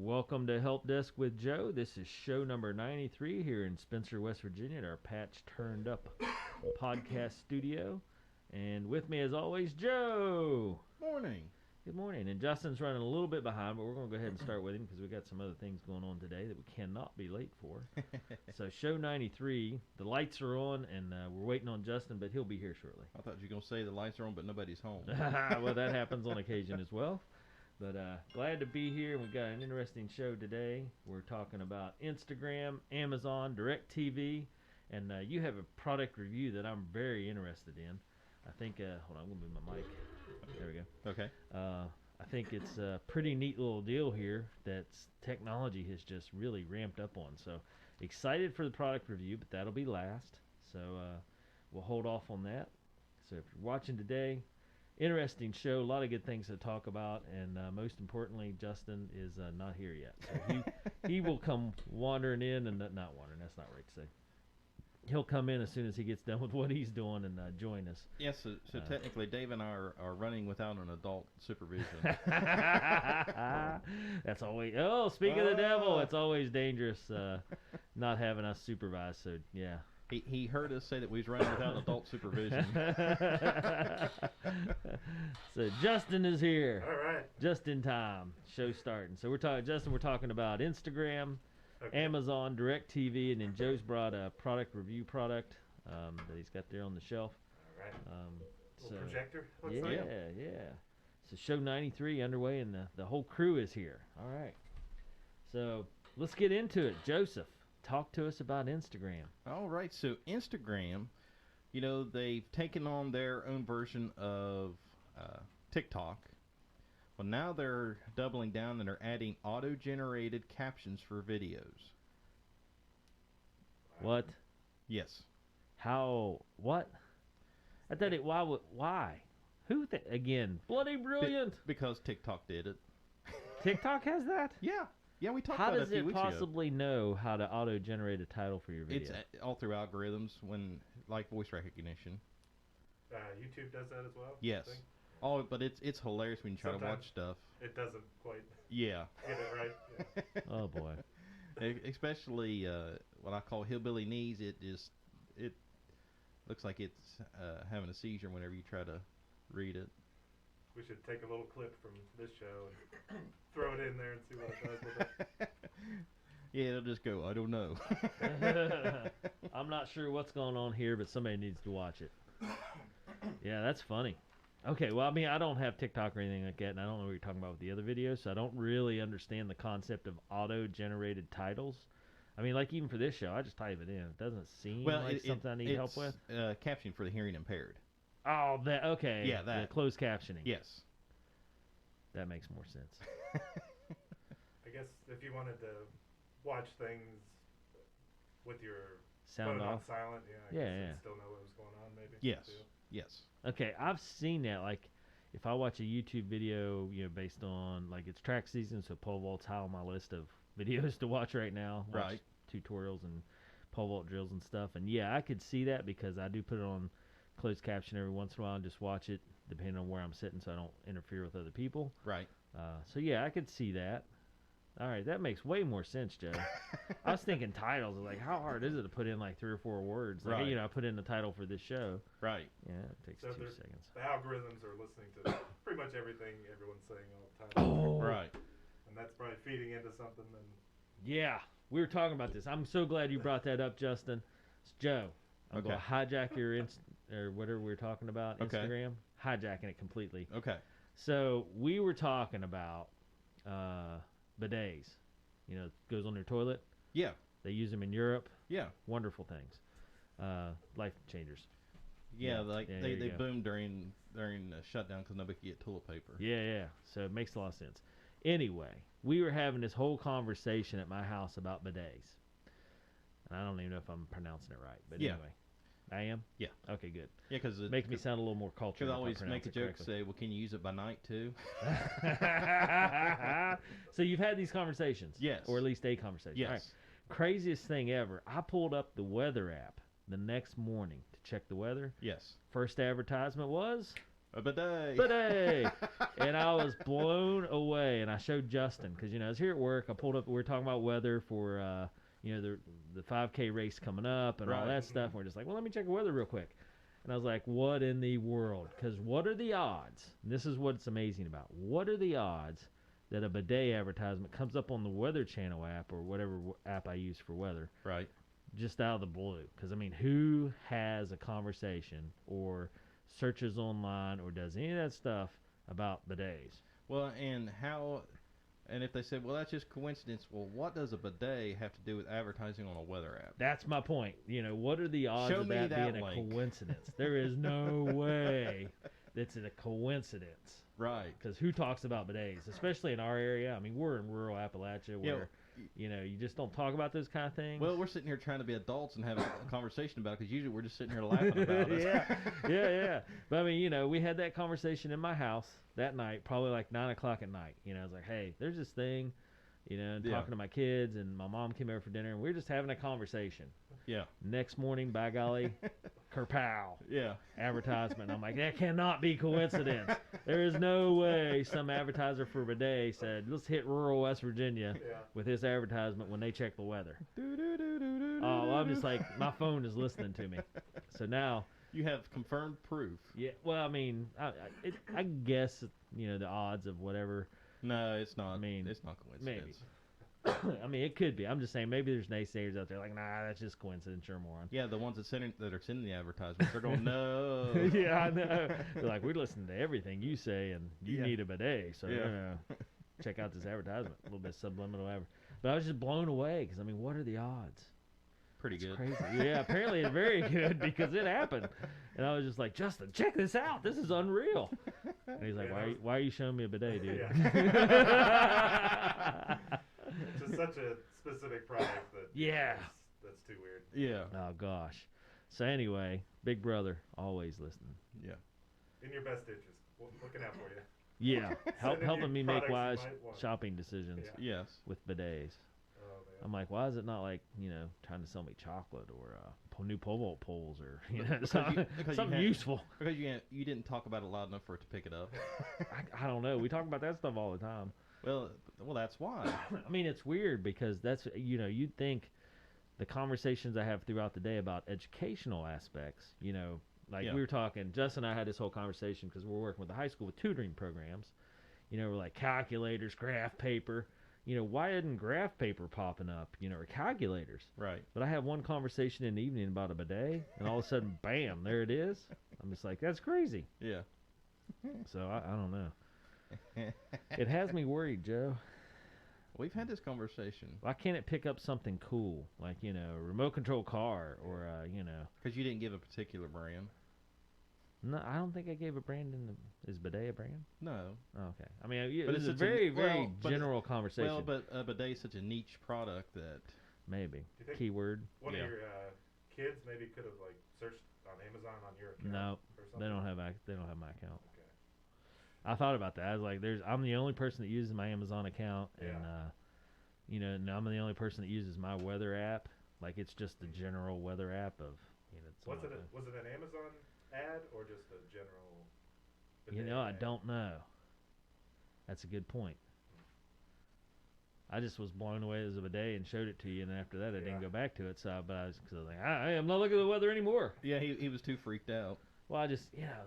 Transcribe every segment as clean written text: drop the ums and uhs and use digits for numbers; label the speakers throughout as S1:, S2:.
S1: Welcome to Help Desk with Joe. This is show number 93 here in Spencer, West Virginia at our patch turned up podcast studio. And with me as always, Joe.
S2: Morning.
S1: Good morning. And Justin's running a little bit behind, but we're going to go ahead and start with him because we got some other things going on today that we cannot be late for. So show 93, the lights are on and we're waiting on Justin, but he'll be here shortly.
S2: I thought you were going to say the lights are on, but nobody's home.
S1: Well, that happens on occasion as well. But glad to be here. We've got an interesting show today. We're talking about Instagram, Amazon, DirecTV, and you have a product review that I'm very interested in. I think, hold on, I'm going to move my mic. There we go.
S2: Okay.
S1: I think it's a pretty neat little deal here that technology has just really ramped up on. So excited for the product review, but that'll be last. So we'll hold off on that. So if you're watching today, interesting show, a lot of good things to talk about, and most importantly, Justin is not here yet. So he will come wandering in, and not wandering, that's not right to say. He'll come in as soon as he gets done with what he's doing and join us.
S2: Yes, so technically Dave and I are running without an adult supervision.
S1: That's always, speak of the devil, it's always dangerous not having us supervise, so yeah.
S2: He heard us say that we was running without adult supervision.
S1: So Justin is here.
S3: All right.
S1: Just in time. Show's starting. So we're talking about Instagram,
S3: Okay.
S1: Amazon, DirecTV, and then Joe's brought a product review product that he's got there on the shelf.
S3: All right.
S1: So
S3: Little projector. Looks
S1: yeah,
S3: like.
S1: yeah. So show 93 underway, and the whole crew is here. All right. So let's get into it. Joseph, talk to us about Instagram.
S2: All right, so Instagram, they've taken on their own version of TikTok. Well, now they're doubling down and they're adding auto-generated captions for videos.
S1: What?
S2: Yes.
S1: How? What? I thought it. Why? Who? Again? Bloody brilliant.
S2: Because TikTok did it.
S1: TikTok has that?
S2: Yeah. Yeah, we talked
S1: How
S2: about it a
S1: does
S2: few
S1: it
S2: weeks ago.
S1: possibly know how to auto-generate a title for your video?
S2: It's all through algorithms, like voice recognition.
S3: YouTube does that as well.
S2: Yes.
S3: I think?
S2: Oh, but it's hilarious when you try to
S3: Sometimes
S2: watch stuff.
S3: It doesn't quite
S2: Yeah.
S3: get it right. Yeah.
S1: Oh boy.
S2: Especially what I call hillbilly knees. It looks like it's having a seizure whenever you try to read it.
S3: We should take a little clip from this show and throw it in there and see what it does with it.
S2: Yeah, it'll just go, I don't know.
S1: I'm not sure what's going on here, but somebody needs to watch it. Yeah, that's funny. Okay, well, I mean, I don't have TikTok or anything like that, and I don't know what you're talking about with the other videos, so I don't really understand the concept of auto-generated titles. I mean, like even for this show, I just type it in. It doesn't seem like something I need help with.
S2: Captioning for the hearing impaired.
S1: Oh, that okay.
S2: Yeah, that.
S1: The closed captioning.
S2: Yes.
S1: That makes more sense.
S3: I guess if you wanted to watch things with your
S1: Sound
S3: phone on
S1: off.
S3: silent, I
S1: Yeah,
S3: guess
S1: yeah.
S3: you'd still know what was going on, maybe.
S2: Yes.
S3: too.
S2: Yes.
S1: Okay, I've seen that. Like, if I watch a YouTube video, based on, like, it's track season, so pole vault's high on my list of videos to watch right now. Watch
S2: Right.
S1: tutorials and pole vault drills and stuff. And, yeah, I could see that because I do put it on closed caption every once in a while and just watch it depending on where I'm sitting so I don't interfere with other people.
S2: Right.
S1: So, yeah, I could see that. All right, that makes way more sense, Joe. I was thinking titles. Like, how hard is it to put in like 3 or 4 words? Like,
S2: Right.
S1: I put in the title for this show.
S2: Right.
S1: Yeah, it takes
S3: So
S1: 2 seconds.
S3: The algorithms are listening to pretty much everything everyone's saying all the time.
S1: Oh,
S2: Right.
S3: And that's probably feeding into something. And
S1: yeah. We were talking about this. I'm so glad you brought that up, Justin. It's Joe, I'm
S2: Okay.
S1: going to hijack your or whatever we were talking about,
S2: Okay.
S1: Instagram. Hijacking it completely.
S2: Okay.
S1: So we were talking about bidets. Goes on your toilet.
S2: Yeah.
S1: They use them in Europe.
S2: Yeah.
S1: Wonderful things. Life changers.
S2: Yeah.
S1: Yeah.
S2: Like
S1: Yeah, there
S2: they
S1: you go.
S2: boomed during the shutdown because nobody could get toilet paper.
S1: Yeah. So it makes a lot of sense. Anyway, we were having this whole conversation at my house about bidets. And I don't even know if I'm pronouncing it right. But
S2: Yeah.
S1: anyway. I am?
S2: Yeah.
S1: Okay, good.
S2: Yeah, because
S1: Makes me sound a little more cultured.
S2: Because I
S1: if
S2: always
S1: pronounce
S2: make a
S1: it
S2: joke,
S1: correctly.
S2: say, well, can you use it by night too?
S1: So you've had these conversations?
S2: Yes.
S1: Or at least a conversation?
S2: Yes.
S1: All right. Craziest thing ever. I pulled up the weather app the next morning to check the weather.
S2: Yes.
S1: First advertisement was
S2: A bidet.
S1: bidet. And I was blown away. And I showed Justin because I was here at work. I pulled up. We were talking about weather for the 5K race coming up and all
S2: Right.
S1: that stuff. And we're just like, well, let me check the weather real quick. And I was like, what in the world? Because what are the odds? And this is what's amazing about. What are the odds that a bidet advertisement comes up on the Weather Channel app or whatever app I use for weather,
S2: Right.
S1: just out of the blue? Because, I mean, who has a conversation or searches online or does any of that stuff about bidets?
S2: Well, and if they said, well, that's just coincidence, well, what does a bidet have to do with advertising on a weather app?
S1: That's my point. What are the odds
S2: Show
S1: of
S2: me
S1: that
S2: that
S1: being
S2: link.
S1: a coincidence? There is no way that's a coincidence.
S2: Right.
S1: Because who talks about bidets, especially in our area? I mean, we're in rural Appalachia where, you just don't talk about those kind of things.
S2: Well, we're sitting here trying to be adults and have a conversation about it because usually we're just sitting here laughing about it.
S1: yeah. But I mean, we had that conversation in my house that night, probably like 9 o'clock at night. I was like, hey, there's this thing, and talking to my kids, and my mom came over for dinner, and we were just having a conversation.
S2: Yeah.
S1: Next morning, by golly, kerpow.
S2: Yeah.
S1: Advertisement. I'm like, that cannot be coincidence. There is no way some advertiser for bidet said, let's hit rural West Virginia with this advertisement when they check the weather. Oh, I'm just like, my phone is listening to me. So now
S2: You have confirmed proof.
S1: yeah, well, I mean, I guess the odds of whatever.
S2: No, it's not.
S1: I mean,
S2: it's not coincidence.
S1: I mean, it could be. I'm just saying, maybe there's naysayers out there like, nah, that's just coincidence. You're a moron.
S2: Yeah, the ones that are sending the advertisements, they're going, no.
S1: Yeah, I know. They're like, we listen to everything you say, and you need a bidet, so check out this advertisement. A little bit subliminal But I was just blown away because I mean, what are the odds?
S2: Pretty
S1: It's
S2: good.
S1: crazy. Yeah, apparently it's very good because it happened. And I was just like, Justin, check this out. This is unreal. And he's like, why are you showing me a bidet, dude?
S3: It's just such a specific product that that's too weird.
S2: Yeah.
S1: Oh, gosh. So anyway, Big Brother, always listening.
S2: Yeah.
S3: In your best interest, looking out for you.
S1: Yeah,
S3: Sending
S1: helping
S3: you
S1: me make
S3: products you
S1: wise
S3: might want.
S1: shopping decisions
S2: Yes.
S1: with bidets.
S3: Oh, man.
S1: I'm like, why is it not like, trying to sell me chocolate or new pole vault poles or,
S2: Because
S1: something,
S2: you
S1: something
S2: had-
S1: useful?
S2: Because you didn't talk about it loud enough for it to pick it up.
S1: I don't know. We talk about that stuff all the time.
S2: Well, that's why.
S1: I mean, it's weird because that's, you'd think the conversations I have throughout the day about educational aspects, like we were talking, Justin and I had this whole conversation because we're working with the high school with tutoring programs, we're like calculators, graph paper, why isn't graph paper popping up, or calculators?
S2: Right.
S1: But I have one conversation in the evening about a bidet and all of a sudden, bam, there it is. I'm just like, that's crazy.
S2: Yeah.
S1: So I don't know. It has me worried, Joe.
S2: We've had this conversation.
S1: Why can't it pick up something cool, like, a remote control car or,
S2: Because you didn't give a particular brand.
S1: No, I don't think I gave a brand is bidet a brand?
S2: No.
S1: Oh, okay. I mean,
S2: But
S1: it's
S2: it's
S1: a
S2: such
S1: very,
S2: a-
S1: very
S2: well, but
S1: general conversation.
S2: Well, but a bidet is such a niche product that...
S1: Maybe.
S3: Do you think
S1: Keyword.
S3: One
S2: Yeah.
S3: of your kids maybe could have like searched on Amazon on your account.
S1: No,
S3: or something?
S1: they don't have my account.
S3: Okay.
S1: I thought about that. I was like, I'm the only person that uses my Amazon account, and and I'm the only person that uses my weather app. Like, it's just the general weather app of
S3: Was it an Amazon ad or just a general?
S1: I
S3: ad?
S1: don't know. That's a good point. I just was blown away as of a day and showed it to you, and after that I didn't go back to it. So, but I was like, I'm not looking at the weather anymore.
S2: Yeah, he was too freaked out.
S1: Well, I was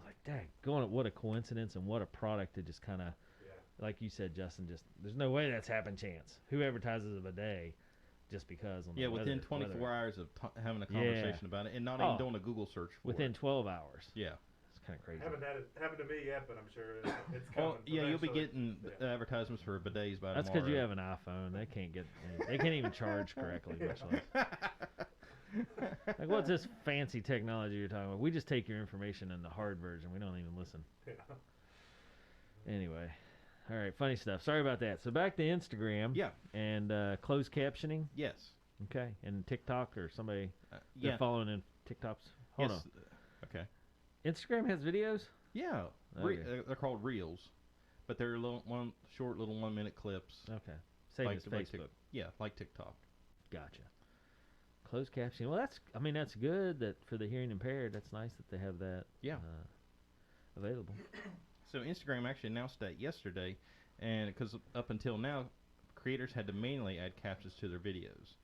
S1: like, dang, what a coincidence and what a product to just kind of, like you said, Justin, there's no way that's happen chance. Who advertises a bidet just because? On the
S2: Within
S1: weather,
S2: 24 hours of having a conversation about it and not even doing a Google search for
S1: within
S2: it.
S1: 12 hours.
S2: Yeah.
S1: It's kind of crazy.
S3: Haven't had it happen to me yet, but I'm sure it's coming.
S2: Oh, yeah, you'll be
S3: eventually.
S2: getting advertisements for bidets by
S1: That's
S2: tomorrow.
S1: because you have an iPhone. They can't even charge correctly. Much less. Like, what's this fancy technology you're talking about? We just take your information in the hard version. We don't even listen.
S3: Yeah.
S1: Anyway. All right, funny stuff. Sorry about that. So back to Instagram.
S2: Yeah.
S1: And closed captioning.
S2: Yes.
S1: Okay. And TikTok or somebody
S2: Yeah.
S1: following in TikToks. Hold on.
S2: Okay.
S1: Instagram has videos?
S2: Yeah.
S1: Okay.
S2: They're called Reels, but they're short little 1 minute clips.
S1: Okay. Same as Facebook.
S2: Yeah, like TikTok.
S1: Gotcha. Closed captioning. Well, that's good that for the hearing impaired. That's nice that they have that.
S2: Yeah.
S1: available.
S2: So Instagram actually announced that yesterday, and because up until now, creators had to manually add captions to their videos.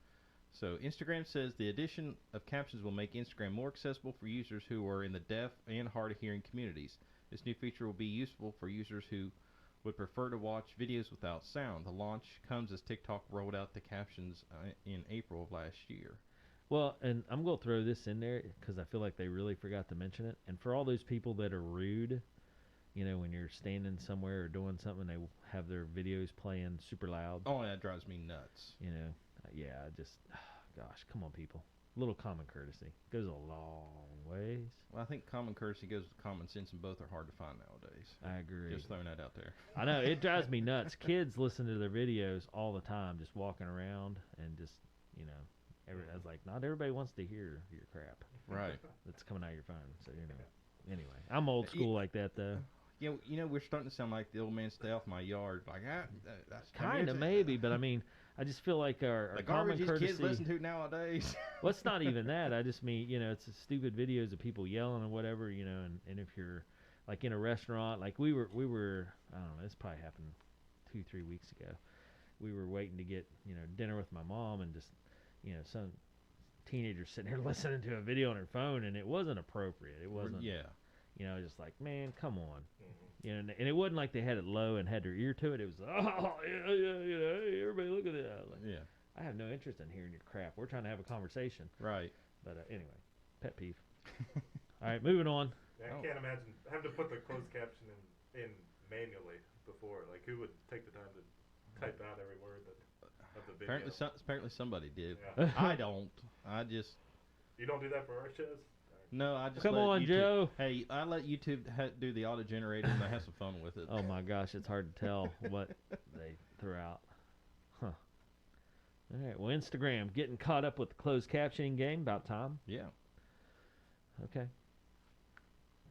S2: So Instagram says the addition of captions will make Instagram more accessible for users who are in the deaf and hard of hearing communities. This new feature will be useful for users who would prefer to watch videos without sound. The launch comes as TikTok rolled out the captions in April of last year.
S1: Well, and I'm going to throw this in there because I feel like they really forgot to mention it. And for all those people that are rude, you know, when you're standing somewhere or doing something, they have their videos playing super loud.
S2: Oh, that drives me nuts.
S1: You know, yeah, gosh, come on, people. A little common courtesy goes a long ways.
S2: Well, I think common courtesy goes with common sense, and both are hard to find nowadays.
S1: I agree.
S2: Just throwing that out there.
S1: I know, it drives me nuts. Kids listen to their videos all the time, just walking around and just, you know, I was like, not everybody wants to hear your crap.
S2: Right.
S1: That's coming out of your phone. So, you know. Anyway, I'm old school like that, though.
S2: Yeah, you know, we're starting to sound like the old man stay off my yard. Like, that's
S1: kind of maybe, but I mean, I just feel like our
S2: the
S1: common
S2: garbage
S1: courtesy.
S2: these kids listen to nowadays.
S1: Well, it's not even that. I just mean, you know, it's stupid videos of people yelling or whatever, you know, and if you're like in a restaurant, like we were, I don't know, this probably happened 2-3 weeks ago. We were waiting to get, you know, dinner with my mom, and just, you know, some teenager sitting there listening to a video on her phone, and it wasn't appropriate. It wasn't.
S2: Yeah.
S1: You know, just like, man, come on. You know, and it wasn't like they had it low and had their ear to it. It was, oh, yeah, you know, hey, everybody look at that. Like,
S2: yeah.
S1: I have no interest in hearing your crap. We're trying to have a conversation.
S2: Right.
S1: But anyway, pet peeve. All right, moving on.
S3: Yeah, I can't imagine having to put the closed caption in manually before. Like, who would take the time to type out every word of the video?
S2: Apparently somebody did.
S3: Yeah.
S2: I don't. I just...
S3: You don't do that for our shows?
S2: No, I just
S1: Come
S2: let
S1: on,
S2: YouTube,
S1: Joe.
S2: Hey, I let YouTube do the auto-generator, and I have some fun with it.
S1: Oh, my gosh, it's hard to tell what they threw out. Huh. All right, well, Instagram, getting caught up with the closed captioning game. About time.
S2: Yeah.
S1: Okay.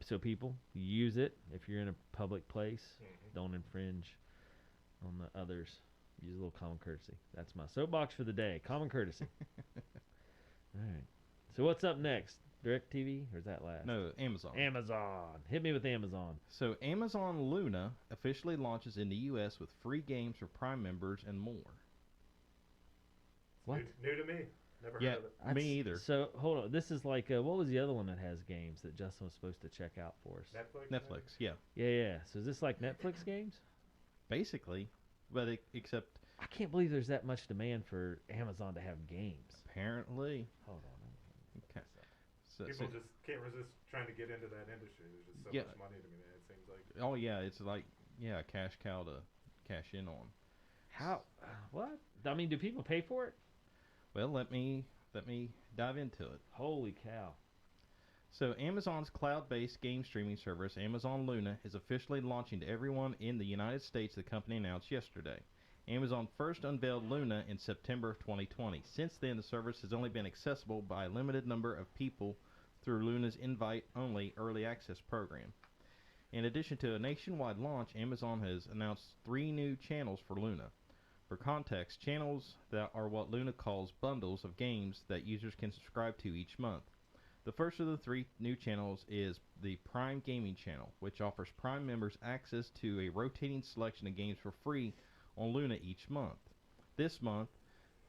S1: So, people, use it if you're in a public place. Don't infringe on the others. Use a little common courtesy. That's my soapbox for the day. Common courtesy. All right. So, what's up next? DirecTV, or is that last?
S2: No, Amazon.
S1: Amazon. Hit me with Amazon.
S2: So Amazon Luna officially launches in the U.S. with free games for Prime members and more.
S1: What?
S3: New to me. Never heard of it.
S2: Me either.
S1: So, hold on. This is like, what was the other one that has games that Justin was supposed to check out for us?
S3: Netflix?
S2: Yeah.
S1: Yeah. So, is this like Netflix games?
S2: Basically, but except...
S1: I can't believe there's that much demand for Amazon to have games.
S2: Apparently.
S1: Hold on.
S2: Okay.
S3: People just can't resist trying to get into that industry. There's just so much money to be made, it seems like.
S2: Oh, yeah. It's like, a cash cow to cash in on.
S1: How? What? I mean, do people pay for it?
S2: Well, let me dive into it.
S1: Holy cow.
S2: So Amazon's cloud-based game streaming service, Amazon Luna, is officially launching to everyone in the United States, the company announced yesterday. Amazon first unveiled Luna in September of 2020. Since then, the service has only been accessible by a limited number of people through Luna's invite-only early access program. In addition to a nationwide launch, Amazon has announced 3 new channels for Luna. For context, channels that are what Luna calls bundles of games that users can subscribe to each month. The first of the 3 new channels is the Prime Gaming channel, which offers Prime members access to a rotating selection of games for free on Luna each month. This month,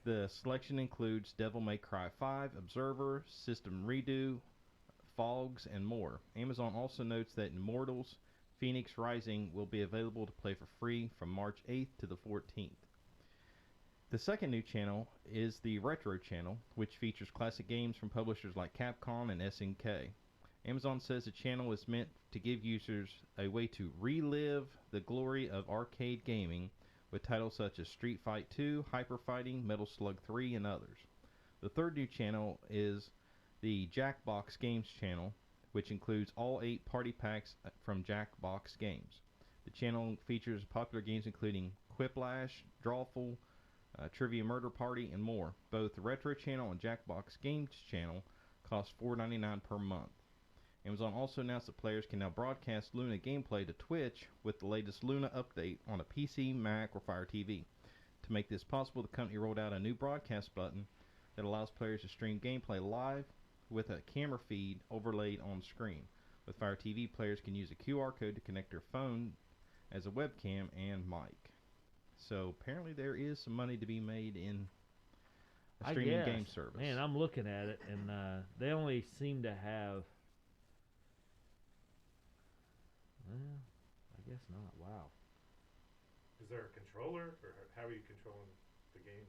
S2: the selection includes Devil May Cry 5, Observer, System Redo, Fogs, and more. Amazon also notes that Immortals Phoenix Rising will be available to play for free from March 8th to the 14th. The second new channel is the Retro channel, which features classic games from publishers like Capcom and SNK. Amazon says the channel is meant to give users a way to relive the glory of arcade gaming with titles such as Street Fight 2, Hyper Fighting, Metal Slug 3, and others. The third new channel is the Jackbox Games channel, which includes all 8 party packs from Jackbox Games. The channel features popular games including Quiplash, Drawful, Trivia Murder Party, and more. Both the Retro channel and Jackbox Games channel cost $4.99 per month. Amazon also announced that players can now broadcast Luna gameplay to Twitch with the latest Luna update on a PC, Mac, or Fire TV. To make this possible, the company rolled out a new broadcast button that allows players to stream gameplay live with a camera feed overlaid on screen. With Fire TV, players can use a QR code to connect their phone as a webcam and mic. So apparently there is some money to be made in a
S1: I
S2: streaming
S1: guess.
S2: game service.
S1: Man, I'm looking at it, and they only seem to have. Well, I guess not. Wow.
S3: Is there a controller, or how are you controlling the game?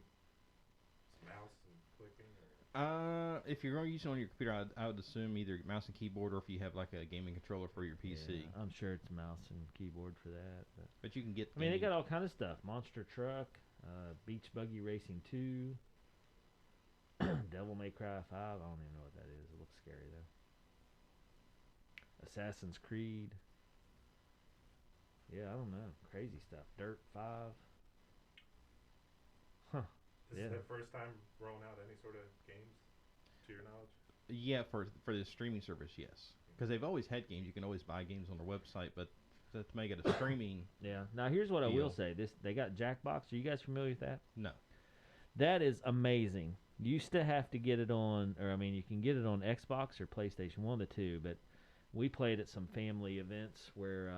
S3: Just mouse and clicking, or?
S2: If you're going to use it on your computer, I would assume either mouse and keyboard, or if you have like a gaming controller for your PC.
S1: Yeah, I'm sure it's mouse and keyboard for that.
S2: But you can get.
S1: I mean, they got all kind of stuff. Monster Truck, Beach Buggy Racing 2, Devil May Cry 5. I don't even know what that is. It looks scary though. Assassin's Creed. Yeah, I don't know. Crazy stuff. Dirt 5. Huh.
S3: This
S1: Yeah.
S3: is the first time rolling out any sort of games, to your knowledge?
S2: Yeah, for the streaming service, yes. Because they've always had games. You can always buy games on their website, but to make it a streaming,
S1: Yeah. Now here's what I will
S2: deal.
S1: say. They got Jackbox. Are you guys familiar with that?
S2: no.
S1: That is amazing. You used to have to get it on, or I mean, you can get it on Xbox or PlayStation, one of the two. But we played at some family events where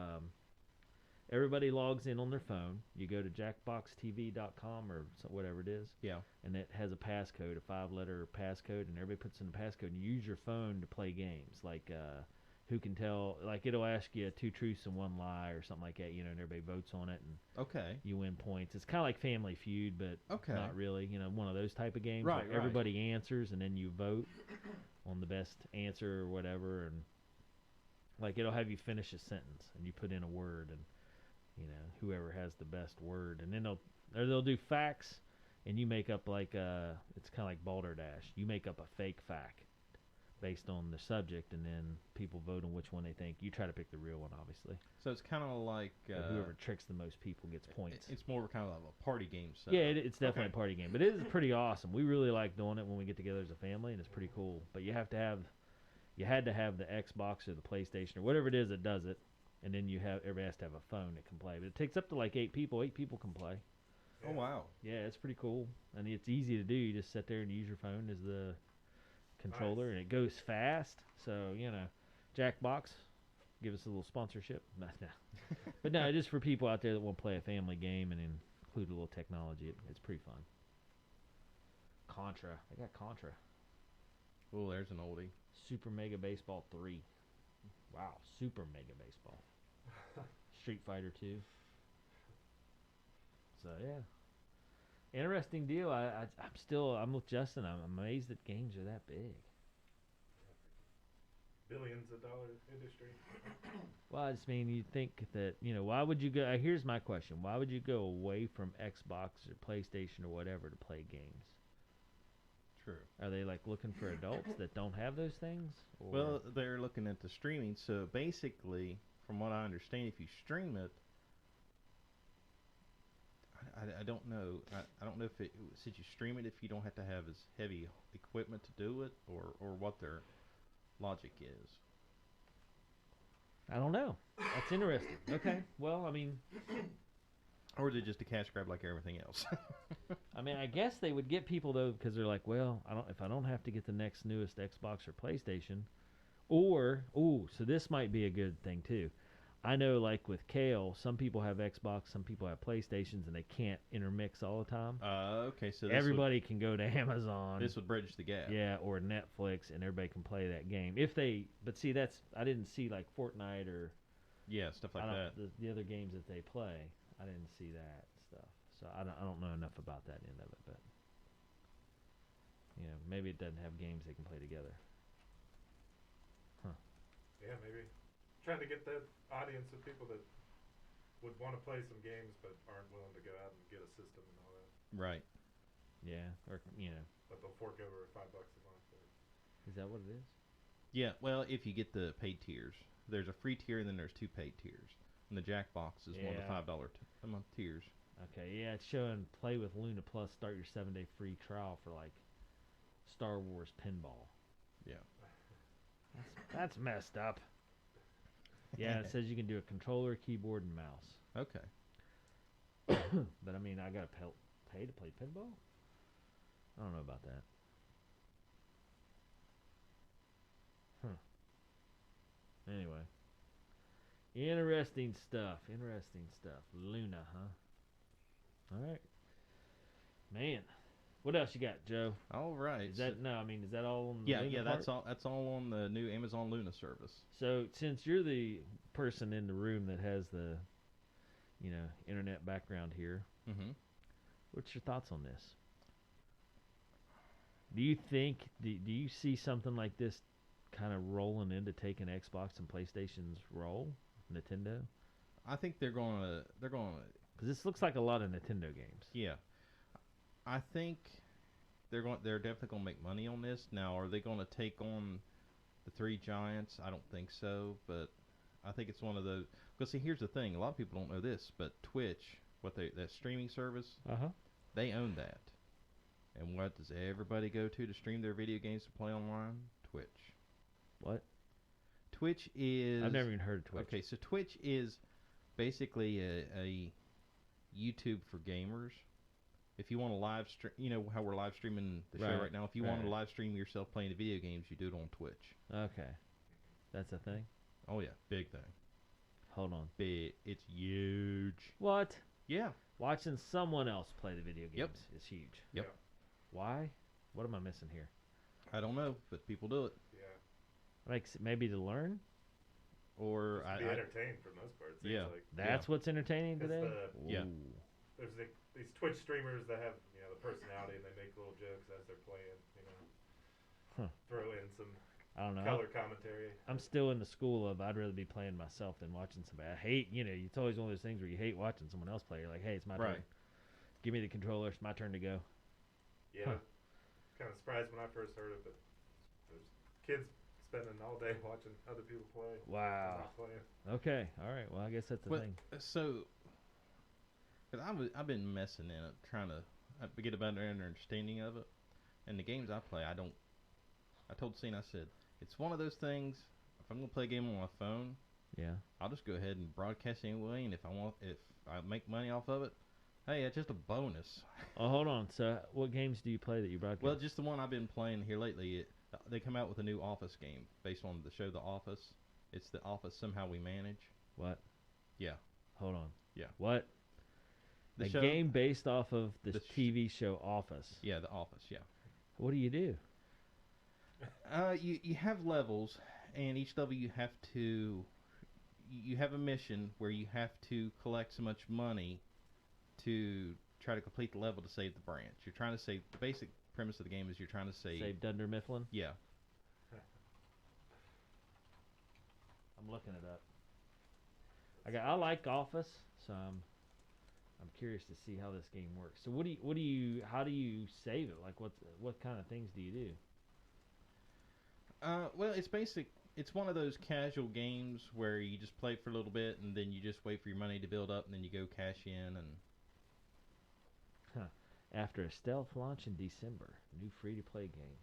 S1: everybody logs in on their phone. You go to jackboxtv.com or whatever it is,
S2: Yeah.
S1: and it has a passcode, a 5-letter passcode, and everybody puts in the passcode. And you use your phone to play games like Who Can Tell. Like it'll ask you 2 truths and 1 lie or something like that, and everybody votes on it, and
S2: Okay.
S1: you win points. It's kind of like Family Feud, but
S2: Okay.
S1: not really. One of those type of games.
S2: Right,
S1: where
S2: right.
S1: everybody answers, and then you vote on the best answer or whatever, and like it'll have you finish a sentence, and you put in a word, and whoever has the best word, and then they'll do facts, and you make up like it's kind of like Balderdash. You make up a fake fact based on the subject, and then people vote on which one they think. You try to pick the real one, obviously.
S2: So it's kind of like
S1: But whoever tricks the most people gets points.
S2: It's more kind of a party game. Setup.
S1: Yeah, it's definitely
S2: Okay.
S1: a party game, but it is pretty awesome. We really like doing it when we get together as a family, and it's pretty cool. But you had to have the Xbox or the PlayStation or whatever it is that does it, and then everybody has to have a phone that can play. But it takes up to like 8 people. 8 people can play.
S2: Oh wow.
S1: Yeah, it's pretty cool, and it's easy to do. You just sit there and use your phone as the controller, and it goes fast. So Jackbox, give us a little sponsorship. No. But no, just for people out there that want to play a family game and include a little technology. It's pretty fun. Contra, they got Contra.
S2: Oh, there's an oldie.
S1: Super Mega Baseball 3. Wow, Super Mega Baseball. Street Fighter 2. So yeah, interesting deal. I'm with Justin. I'm amazed that games are that big.
S3: Billions of dollar industry.
S1: Well, I just mean, you think that, why would you go? Here's my question: why would you go away from Xbox or PlayStation or whatever to play games?
S2: True.
S1: Are they like looking for adults that don't have those things? Or?
S2: Well, they're looking at the streaming. So basically, from what I understand, if you stream it, I don't know. I don't know if since you stream it, if you don't have to have as heavy equipment to do it, or what their logic is.
S1: I don't know. That's interesting. Okay. Well, I mean,
S2: Or is it just a cash grab like everything else?
S1: I guess they would get people though, because they're like, well, if I don't have to get the next newest Xbox or PlayStation, or so this might be a good thing too. I know, like with Kale, some people have Xbox, some people have PlayStations, and they can't intermix all the time.
S2: Okay, so
S1: Everybody can go to Amazon.
S2: This would bridge the gap.
S1: Yeah, or Netflix, and everybody can play that game. But see, I didn't see like Fortnite or
S2: Yeah, stuff like that.
S1: the other games that they play. I didn't see that stuff, so I don't know enough about that end of it. But maybe it doesn't have games they can play together.
S3: Yeah, maybe. Trying to get that audience of people that would want to play some games but aren't willing to go out and get a system and all that.
S2: Right.
S1: Yeah, or
S3: But they'll fork over $5 a month.
S1: is that what it is?
S2: Yeah, well, if you get the paid tiers. There's a free tier and then there's 2 paid tiers. And the Jackbox is one of the
S1: Yeah.
S2: $5 a month tiers.
S1: Okay, yeah, it's showing play with Luna Plus. Start your 7-day free trial for like Star Wars pinball.
S2: Yeah.
S1: That's messed up. Yeah, it says you can do a controller, keyboard, and mouse.
S2: Okay.
S1: But I gotta pay to play pinball? I don't know about that. Anyway. Interesting stuff. Interesting stuff. Luna, huh? All right. Man. What else you got, Joe?
S2: All right.
S1: Is that is that all on the
S2: Yeah,
S1: Luna
S2: yeah.
S1: part?
S2: That's all on the new Amazon Luna service.
S1: So, since you're the person in the room that has the, internet background here,
S2: Mm-hmm.
S1: what's your thoughts on this? Do you think, do you see something like this kind of rolling into taking Xbox and PlayStation's role, Nintendo?
S2: I think they're gonna.
S1: Because this looks like a lot of Nintendo games.
S2: Yeah. I think they're definitely gonna make money on this. Now, are they gonna take on the three giants? I don't think so, but I think it's one of those. Because see, here's the thing: a lot of people don't know this, but Twitch, that streaming service,
S1: Uh-huh.
S2: they own that. And what does everybody go to stream their video games to play online? Twitch.
S1: What?
S2: Twitch is.
S1: I've never even heard of Twitch.
S2: Okay, so Twitch is basically a YouTube for gamers. If you want to live stream, you know how we're live streaming the show right now. If you want to live stream yourself playing the video games, you do it on Twitch.
S1: Okay. That's a thing?
S2: Oh yeah, big thing.
S1: Hold on.
S2: Big. It's huge.
S1: What?
S2: Yeah.
S1: Watching someone else play the video games
S2: Yep.
S1: is huge.
S2: Yep.
S1: Why? What am I missing here?
S2: I don't know, but people do it.
S3: Yeah.
S1: Like maybe to learn?
S2: Or
S3: Just be entertained for the most part. It seems
S2: Yeah.
S3: like.
S1: That's what's entertaining
S3: It's
S1: today?
S2: Yeah.
S1: Ooh.
S3: There's these Twitch streamers that have the personality and they make little jokes as they're playing.
S1: Huh.
S3: Throw in some
S1: I don't know.
S3: color commentary.
S1: I'm still in the school of I'd rather be playing myself than watching somebody. I hate, it's always one of those things where you hate watching someone else play. You're like, hey, it's my turn. Give me the controller. It's my turn to go.
S3: Yeah. Kind of surprised when I first heard it, but there's kids spending all day watching other people play.
S1: Wow.
S3: Not playing.
S1: Okay. All right. Well, I guess that's the thing.
S2: So, cause I've been messing in it, trying to get a better understanding of it. And the games I play, I told Cena, I said, it's one of those things. If I'm gonna play a game on my phone,
S1: Yeah.
S2: I'll just go ahead and broadcast anyway. And if I make money off of it, hey, it's just a bonus.
S1: Oh, hold on. So, what games do you play that you broadcast?
S2: Well, just the one I've been playing here lately. They come out with a new Office game based on the show The Office. It's The Office Somehow We Manage.
S1: What?
S2: Yeah.
S1: Hold on.
S2: Yeah.
S1: What?
S2: The
S1: a
S2: show,
S1: game based off of the
S2: the
S1: TV show Office.
S2: Yeah, The Office. Yeah.
S1: What do you do?
S2: You have levels, and each level you have a mission where you have to collect so much money to try to complete the level to save the branch. You're trying to save. The basic premise of the game is you're trying to save
S1: Dunder Mifflin?
S2: Yeah.
S1: I'm looking it up. I like Office, so I'm curious to see how this game works. So how do you save it? Like what kind of things do you do?
S2: Well, it's basic. It's one of those casual games where you just play for a little bit and then you just wait for your money to build up and then you go cash in and.
S1: After a stealth launch in December, new free-to-play game.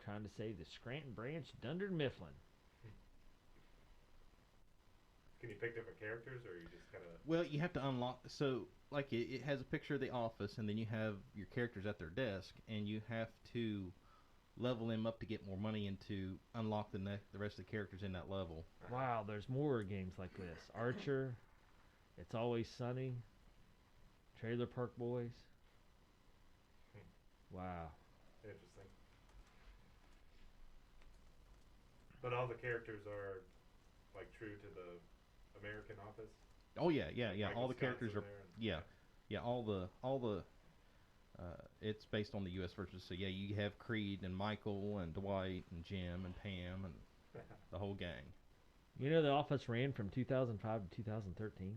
S1: Trying to save the Scranton branch Dunder Mifflin.
S3: Can you pick different characters, or you just kind of?
S2: Well, you have to unlock. So, like, it has a picture of the office, and then you have your characters at their desk, and you have to level them up to get more money and to unlock the rest of the characters in that level.
S1: Wow, there's more games like this. Archer, It's Always Sunny, Trailer Park Boys. Wow.
S3: Interesting. But all the characters are like true to the American Office.
S2: Oh yeah.
S3: Like
S2: All the
S3: Michael
S2: characters
S3: Scott's
S2: are
S3: in there and-
S2: All the. It's based on the U.S. version, so yeah, you have Creed and Michael and Dwight and Jim and Pam and the whole gang.
S1: You know, The Office ran from 2005 to 2013.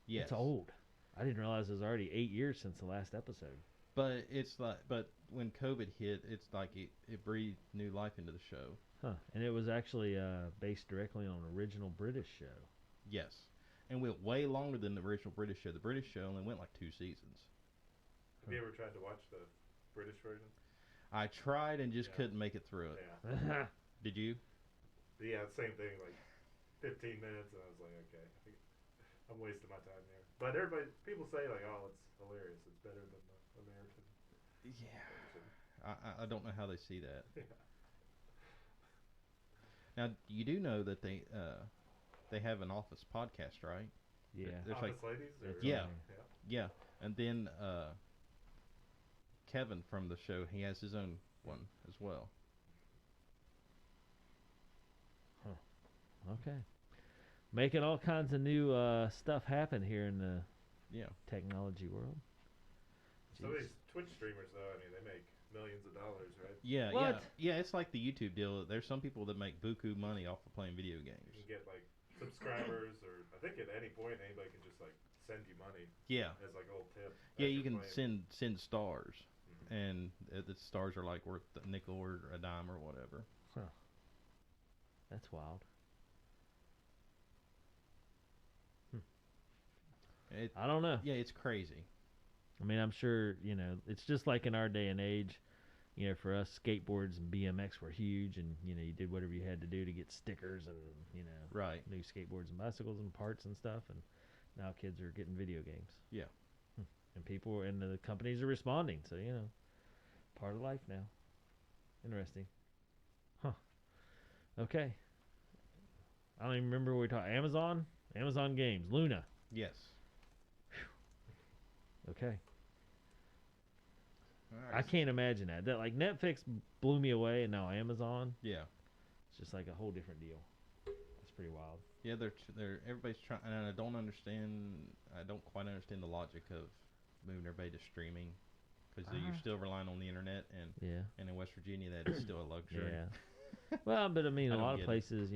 S2: Yes,
S1: It's old. I didn't realize it was already 8 years since the last episode.
S2: but but when COVID hit, it's like it breathed new life into the show.
S1: Huh. And it was actually based directly on an original British show.
S2: Yes, and went way longer than the original British show. The British show only went like 2 seasons.
S3: Have you ever tried to watch the British version?
S2: I tried and just
S3: Yeah.
S2: couldn't make it through it.
S3: Yeah.
S2: Did you?
S3: Yeah, same thing. Like 15 minutes, and I was like, okay, I think I'm wasting my time here. But people say like, oh, it's hilarious. It's better than the American
S2: Yeah.
S3: version.
S2: I don't know how they see that.
S3: Yeah.
S2: Now, you do know that they have an office podcast, right?
S1: Yeah.
S2: There's
S3: Office ladies? Or,
S1: That's
S2: Yeah.
S1: right.
S2: Yeah, and then Kevin from the show, he has his own one as well.
S1: Okay. Making all kinds of new stuff happen here in the
S2: Yeah.
S1: technology world.
S3: Some of
S1: Jeez.
S3: these Twitch streamers, though, I mean, they make millions of dollars, right?
S2: Yeah,
S1: What?
S2: yeah. It's like the YouTube deal. There's some people that make buku money off of playing video games.
S3: You can get, like, subscribers, or I think at any point anybody can just, like, send you money
S2: Yeah.
S3: as, like, a little tip.
S2: Yeah,
S3: as
S2: you
S3: you're
S2: can
S3: playing.
S2: send stars,
S3: Mhm.
S2: and the stars are like worth a nickel or a dime or whatever.
S1: That's wild.
S2: It,
S1: I don't know.
S2: yeah, it's crazy.
S1: I mean, I'm sure, it's just like in our day and age, for us, skateboards and BMX were huge, and, you did whatever you had to do to get stickers and,
S2: Right.
S1: new skateboards and bicycles and parts and stuff, and now kids are getting video games.
S2: Yeah.
S1: And people and the companies are responding, so, part of life now. Interesting. Huh. Okay. I don't even remember what we talked. Amazon Games, Luna.
S2: Yes.
S1: Okay.
S2: All
S1: I
S2: right.
S1: can't imagine that. That, like, Netflix blew me away, and now Amazon,
S2: Yeah.
S1: it's just like a whole different deal. That's pretty wild.
S2: Yeah, they're everybody's trying, and I don't quite understand the logic of moving everybody to streaming, because you're still relying on the internet,
S1: Yeah.
S2: and in West Virginia that is still a luxury.
S1: Yeah. Well, but I mean,
S2: I
S1: a
S2: don't
S1: lot of
S2: get it.
S1: places,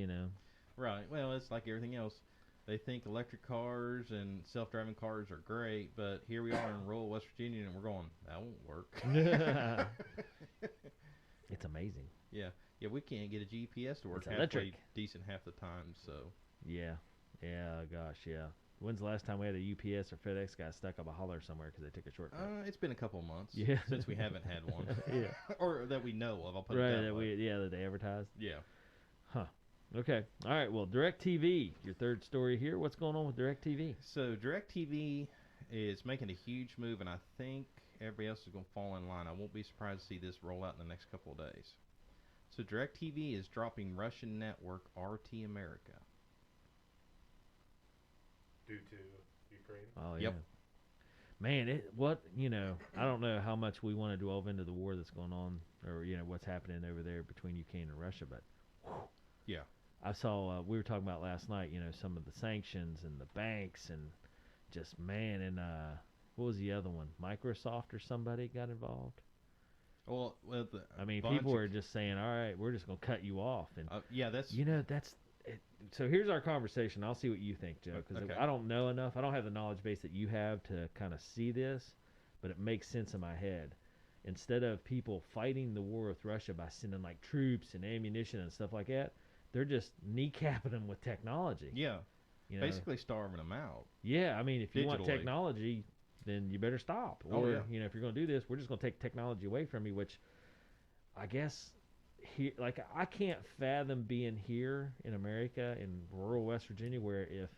S2: Right. Well, it's like everything else. They think electric cars and self-driving cars are great, but here we are in rural West Virginia, and we're going, that won't work.
S1: It's amazing.
S2: Yeah, we can't get a GPS to work
S1: It's
S2: halfway
S1: electric.
S2: decent half the time. So
S1: Yeah. Yeah, gosh, yeah. When's the last time we had a UPS or FedEx guy stuck up a holler somewhere because they took a shortcut?
S2: it's been a couple of months
S1: Yeah.
S2: since we haven't had one,
S1: Yeah.
S2: or that we know of. I'll put it
S1: Right,
S2: that way.
S1: that they advertised.
S2: Yeah.
S1: Huh. Okay. All right, well, DirecTV, your third story here. What's going on with DirecTV?
S2: So DirecTV is making a huge move, and I think everybody else is going to fall in line. I won't be surprised to see this roll out in the next couple of days. So DirecTV is dropping Russian network RT America.
S3: Due to Ukraine.
S1: Oh,
S2: Yep.
S1: yeah. Man, I don't know how much we want to delve into the war that's going on, or, what's happening over there between Ukraine and Russia, but
S2: Yeah.
S1: I saw, we were talking about last night, some of the sanctions and the banks and just, man, and what was the other one? Microsoft or somebody got involved?
S2: Well,
S1: I mean,
S2: bunch
S1: people
S2: of-
S1: are just saying, all right, we're just going to cut you off. And,
S2: yeah, that's
S1: that's it. So here's our conversation. I'll see what you think, Joe, because
S2: Okay.
S1: I don't know enough. I don't have the knowledge base that you have to kind of see this, but it makes sense in my head. Instead of people fighting the war with Russia by sending like troops and ammunition and stuff like that, they're just kneecapping them with technology.
S2: yeah,
S1: You know?
S2: basically starving them out.
S1: Yeah, I mean, if you want
S2: Digitally.
S1: technology, then you better stop.
S2: Oh,
S1: Or,
S2: yeah.
S1: if you're going to do this, we're just going to take technology away from you, which I guess here, like, I can't fathom being here in America in rural West Virginia where if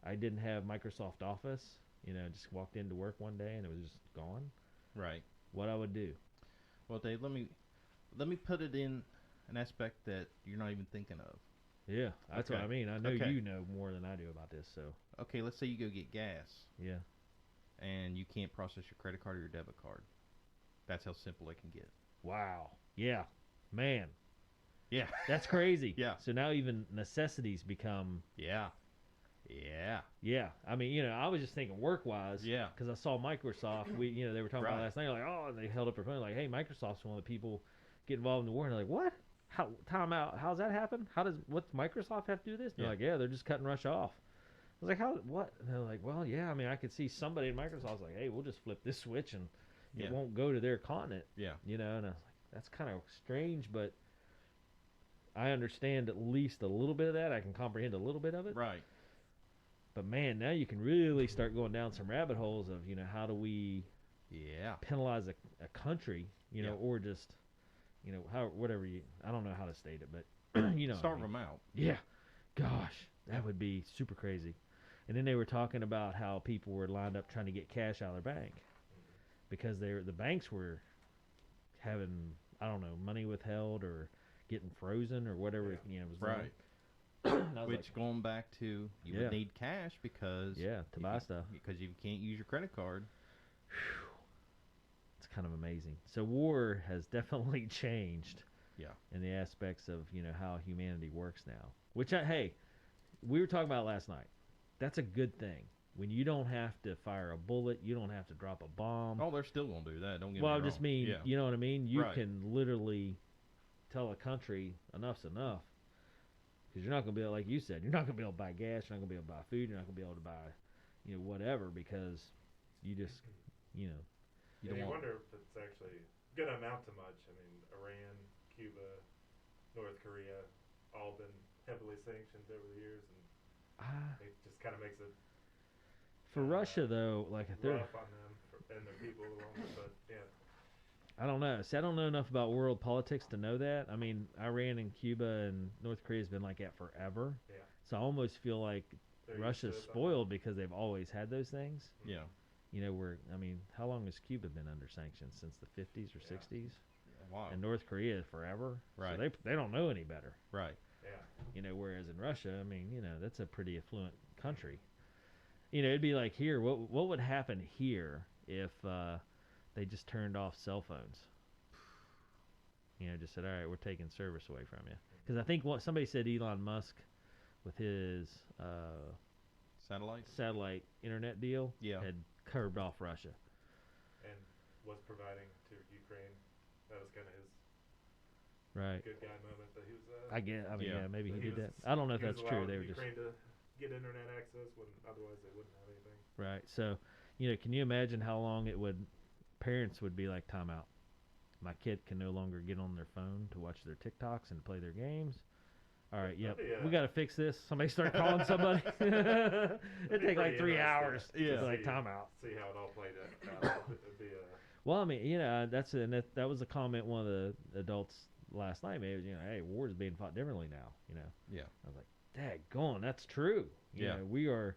S1: I didn't have Microsoft Office, just walked into work one day and it was just gone,
S2: Right.
S1: what I would do.
S2: Well, Dave, let me put it in an aspect that you're not even thinking of.
S1: Yeah, that's what
S2: Okay.
S1: I mean. I know
S2: Okay.
S1: you know more than I do about this, so
S2: Okay, let's say you go get gas
S1: yeah.
S2: and you can't process your credit card or your debit card. That's how simple it can get.
S1: Wow. Yeah. Man,
S2: Yeah.
S1: that's crazy.
S2: Yeah.
S1: So now even necessities become...
S2: Yeah. Yeah.
S1: Yeah, I mean, I was just thinking work-wise.
S2: Yeah.
S1: Because I saw Microsoft. They were talking about
S2: Right.
S1: last night. Like, oh, and they held up their phone. Like, hey, Microsoft's one of the people get involved in the war. And they're like, what? Time out. How's that happen? What's Microsoft have to do this? And they're
S2: Yeah.
S1: like, yeah, they're just cutting Russia off. I was like, what? And they're like, well, yeah. I mean, I could see somebody in Microsoft's like, hey, we'll just flip this switch and
S2: Yeah.
S1: it won't go to their continent.
S2: Yeah.
S1: And I was like, that's kind of strange, but I understand at least a little bit of that. I can comprehend a little bit of it.
S2: Right.
S1: But man, now you can really start going down some rabbit holes of, how do we
S2: Yeah.
S1: penalize a country,
S2: Yeah.
S1: or just, how, whatever I don't know how to state it, but,
S2: Starve them out.
S1: Yeah. Gosh, that would be super crazy. And then they were talking about how people were lined up trying to get cash out of their bank because the banks were having, I don't know, money withheld or getting frozen or whatever was wrong.
S2: Right.
S1: And I was
S2: Which, going back to, you
S1: Yeah.
S2: would need cash because
S1: to buy stuff.
S2: because you can't use your credit card.
S1: It's kind of amazing. So war has definitely changed.
S2: Yeah.
S1: In the aspects of how humanity works now. Which we were talking about last night. That's a good thing. When you don't have to fire a bullet, you don't have to drop a bomb.
S2: Oh, they're still gonna do that. Don't get
S1: Well,
S2: me
S1: I just
S2: wrong.
S1: mean,
S2: Yeah.
S1: you know what I mean? You
S2: Right.
S1: can literally tell a country enough's enough. Because you're not going to be able, like you said, you're not going to be able to buy gas, you're not going to be able to buy food, you're not going to be able to buy, whatever, because you just,
S2: You
S3: And
S2: don't
S3: you
S2: want.
S3: wonder if it's actually going to amount to much. I mean, Iran, Cuba, North Korea, all been heavily sanctioned over the years, and it just kind of makes it
S1: for Russia, though, like if they're,
S3: rough on them and their people. But yeah,
S1: I don't know. See, I don't know enough about world politics to know that. I mean, Iran and Cuba and North Korea has been like that forever.
S3: yeah.
S1: So I almost feel like
S3: They're used
S1: Russia's
S3: to it,
S1: spoiled because they've always had those things.
S2: Yeah.
S1: How long has Cuba been under sanctions? Since the 50s or
S3: Yeah.
S1: 60s?
S2: Wow.
S1: And North Korea forever.
S2: Right.
S1: So they don't know any better.
S2: Right.
S3: Yeah.
S1: Whereas in Russia, that's a pretty affluent country. It'd be like here. What would happen here if they just turned off cell phones? Just said, all right, we're taking service away from you. Because I think somebody said Elon Musk with his satellite internet deal
S2: Yeah.
S1: had curbed off Russia.
S3: And was providing to Ukraine. That was kind of his
S1: Right.
S3: good guy moment. That he was.
S1: Yeah, maybe
S3: that
S1: he
S3: he
S1: did
S3: was-
S1: that. I don't know if
S3: he was
S1: that's true.
S3: allowing
S1: They were just
S3: Ukraine to get internet access when otherwise they wouldn't have anything.
S1: right. So, can you imagine how long parents would be like, time out. My kid can no longer get on their phone to watch their TikToks and play their games. All right, yep,
S3: That'd be,
S1: we got to fix this. Somebody start calling somebody. It'd
S3: be
S1: take like
S3: pretty
S1: 3
S3: interesting
S1: hours.
S3: to
S1: It's like
S3: see-
S1: time out.
S3: See how it all played out. It'd be
S1: Well, that was a comment one of the adults last night made. Hey, war is being fought differently now.
S2: Yeah.
S1: I was like, daggone, that's true.
S2: Yeah.
S1: We are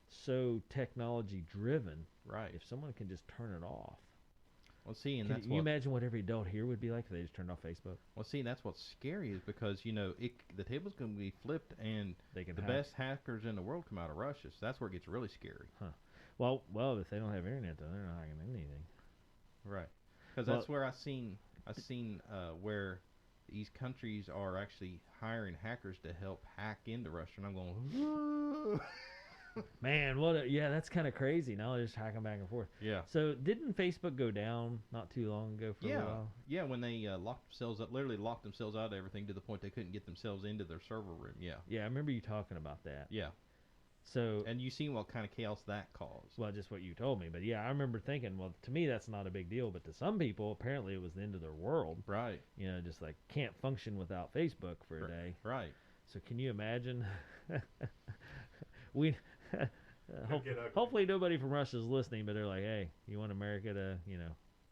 S1: so technology driven.
S2: Right.
S1: If someone can just turn it off.
S2: Well, see, and
S1: Can
S2: that's
S1: you imagine what every adult here would be like if they just turned off Facebook?
S2: Well, see, that's what's scary is because the table's going to be flipped, and
S1: They can
S2: the
S1: hack.
S2: best hackers in the world come out of Russia. So that's where it gets really scary.
S1: Well, if they don't have internet, then they're not hacking anything.
S2: Right. Because
S1: Well-
S2: that's where I seen where these countries are actually hiring hackers to help hack into Russia, and I'm going,
S1: Man, that's kind of crazy. Now they're just hacking back and forth.
S2: yeah.
S1: So didn't Facebook go down not too long ago for a while?
S2: Yeah, when they literally locked themselves out of everything to the point they couldn't get themselves into their server room. Yeah.
S1: Yeah, I remember you talking about that.
S2: Yeah.
S1: So,
S2: And you seen what kind of chaos that caused.
S1: well, just what you told me. But yeah, I remember thinking, well, to me, that's not a big deal. But to some people, apparently it was the end of their world.
S2: Right.
S1: Just like can't function without Facebook for a day.
S2: Right.
S1: So can you imagine? we
S3: get ugly.
S1: hopefully nobody from Russia is listening, but they're like, hey, you want America to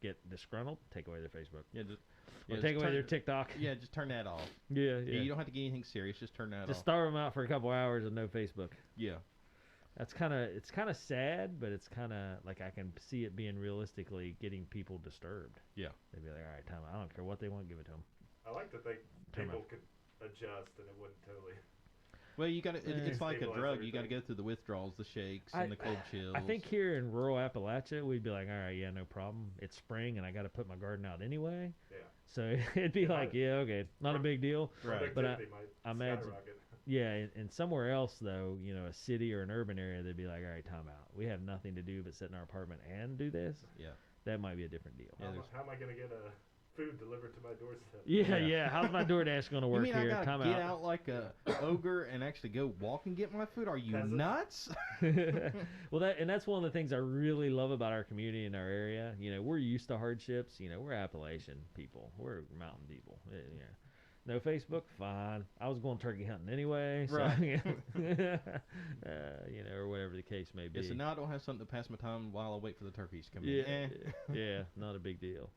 S1: get disgruntled? Take away their Facebook.
S2: Yeah, just
S1: Or
S2: just
S1: take away
S2: turn-
S1: their TikTok.
S2: Yeah, just turn that off.
S1: Yeah,
S2: Yeah, you don't have to get anything serious. Just turn that
S1: Just
S2: off.
S1: starve them out for a couple hours and no Facebook.
S2: Yeah.
S1: It's kind of sad, but it's kind of like I can see it being realistically getting people disturbed.
S2: Yeah.
S1: They'd be like, all right, time out. I don't care what they want, give it to them.
S3: I like to think
S1: Turn
S3: people
S1: off.
S3: could adjust and it wouldn't totally.
S2: Well, you got to. It's like a
S3: Stabilize
S2: drug. You got to
S3: everything.
S2: go through the withdrawals, the shakes, and the cold chills.
S1: I think here in rural Appalachia, we'd be like, all right, yeah, no problem. It's spring, and I got to put my garden out anyway.
S3: Yeah.
S1: So it'd be like, yeah, okay, not a big deal.
S2: Right.
S1: But
S3: Productivity might
S1: I imagine-
S3: skyrocket.
S1: Yeah, and somewhere else, though, a city or an urban area, they'd be like, all right, time out. We have nothing to do but sit in our apartment and do this.
S2: Yeah.
S1: That might be a different deal.
S2: Yeah,
S3: How am I going to get food delivered to my doorstep?
S1: Yeah,
S2: Yeah.
S1: yeah. How's my DoorDash going to
S2: You
S1: work
S2: mean
S1: here?
S2: I gotta
S1: Time
S2: get out like a ogre and actually go walk and get my food? Are you
S3: Peasant.
S2: nuts?
S1: Well, that's one of the things I really love about our community and our area. We're used to hardships. We're Appalachian people. We're mountain people. Yeah. No Facebook, fine. I was going turkey hunting anyway, so,
S2: Right.
S1: or whatever the case may be.
S2: Yeah, so now I don't have something to pass my time while I wait for the turkeys to come
S1: yeah,
S2: in.
S1: yeah, not a big deal.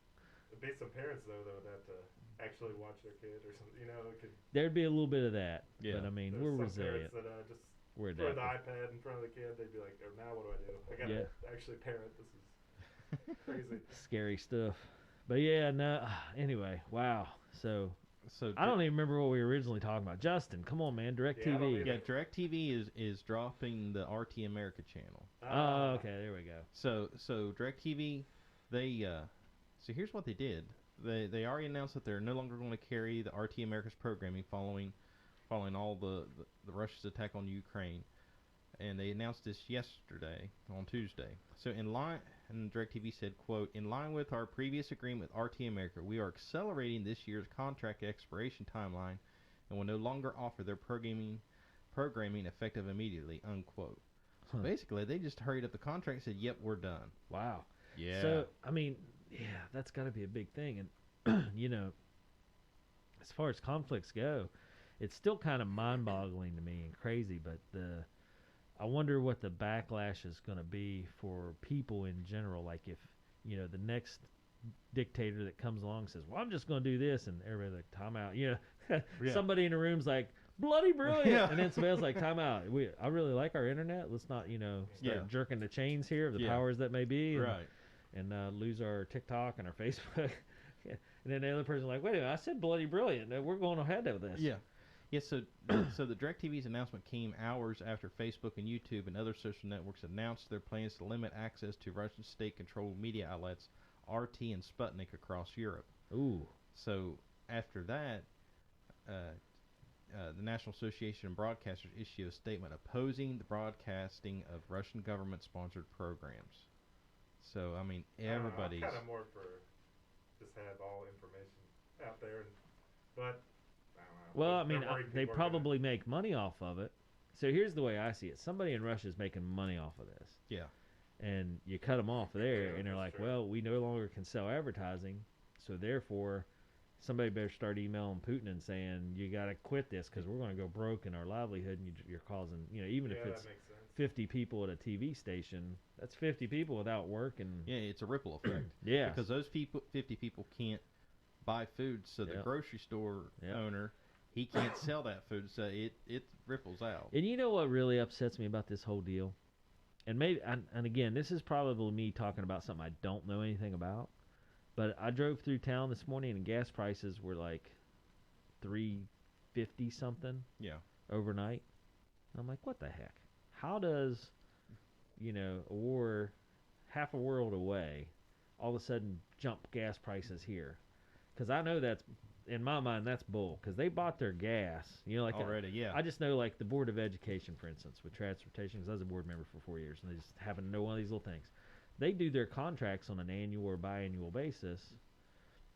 S3: There'd be some parents though that would have to actually watch their kid or something. It could,
S1: There'd be a little bit of that,
S2: Yeah.
S1: but I mean,
S3: there's
S1: we're
S3: some
S1: resilient.
S3: parents that just
S1: We're
S3: throw the
S1: adaptive.
S3: iPad in front of the kid. They'd be like, "Oh, now what do I do? I gotta actually parent. This is crazy."
S1: Scary stuff. But yeah, no. Anyway, wow. So
S2: So
S1: I don't even remember what we were originally talking about. Justin, come on, man, DirecTV.
S2: Yeah, DirecTV is dropping the RT America channel.
S1: Oh, okay, there we go.
S2: So DirecTV, they so here's what they did. They already announced that they're no longer going to carry the RT America's programming following all the Russia's attack on Ukraine, and they announced this yesterday on Tuesday. So in line, and DirecTV said, "quote In line with our previous agreement with RT America, we are accelerating this year's contract expiration timeline, and will no longer offer their programming effective immediately." Unquote. So basically, they just hurried up the contract and said, "Yep, we're done."
S1: Wow.
S2: Yeah.
S1: So I mean, yeah, that's got to be a big thing, and you know, as far as conflicts go, it's still kind of mind-boggling to me and crazy. But I wonder what the backlash is going to be for people in general. Like if the next dictator that comes along says, "Well, I'm just going to do this," and everybody's like, "Time out." Somebody in the room's like, "Bloody brilliant," and then somebody else like, "Time out. I really like our internet. Let's not start jerking the chains here of the powers that may be." And lose our TikTok and our Facebook. And then the other person like, "Wait a minute, I said bloody brilliant. We're going ahead with this."
S2: Yeah, so the DirecTV's announcement came hours after Facebook and YouTube and other social networks announced their plans to limit access to Russian state-controlled media outlets RT and Sputnik across Europe.
S1: Ooh.
S2: So after that, the National Association of Broadcasters issued a statement opposing the broadcasting of Russian government-sponsored programs. So, I mean, everybody's...
S3: I'm kind of more for just have all information out there, but I don't know.
S1: Well, I mean, they probably make money off of it. So here's the way I see it. Somebody in Russia is making money off of this.
S2: Yeah.
S1: And you cut them off there, and they're like, well, we no longer can sell advertising, so therefore somebody better start emailing Putin and saying, you got to quit this because we're going to go broke in our livelihood, and you're causing, even if it's 50 people at a TV station, that's 50 people without work. And
S2: yeah, it's a ripple effect.
S1: Yeah.
S2: Because those 50 people can't buy food, so the grocery store owner, he can't sell that food, so it ripples out.
S1: And you know what really upsets me about this whole deal? And maybe, and again, this is probably me talking about something I don't know anything about, but I drove through town this morning and gas prices were like $3.50 something overnight. And I'm like, what the heck? How does, a war half a world away all of a sudden jump gas prices here? Because I know that's, in my mind, that's bull. Because they bought their gas, like
S2: already.
S1: I just know, like the Board of Education, for instance, with transportation. Because I was a board member for 4 years, and they just happen to know one of these little things. They do their contracts on an annual or biannual basis,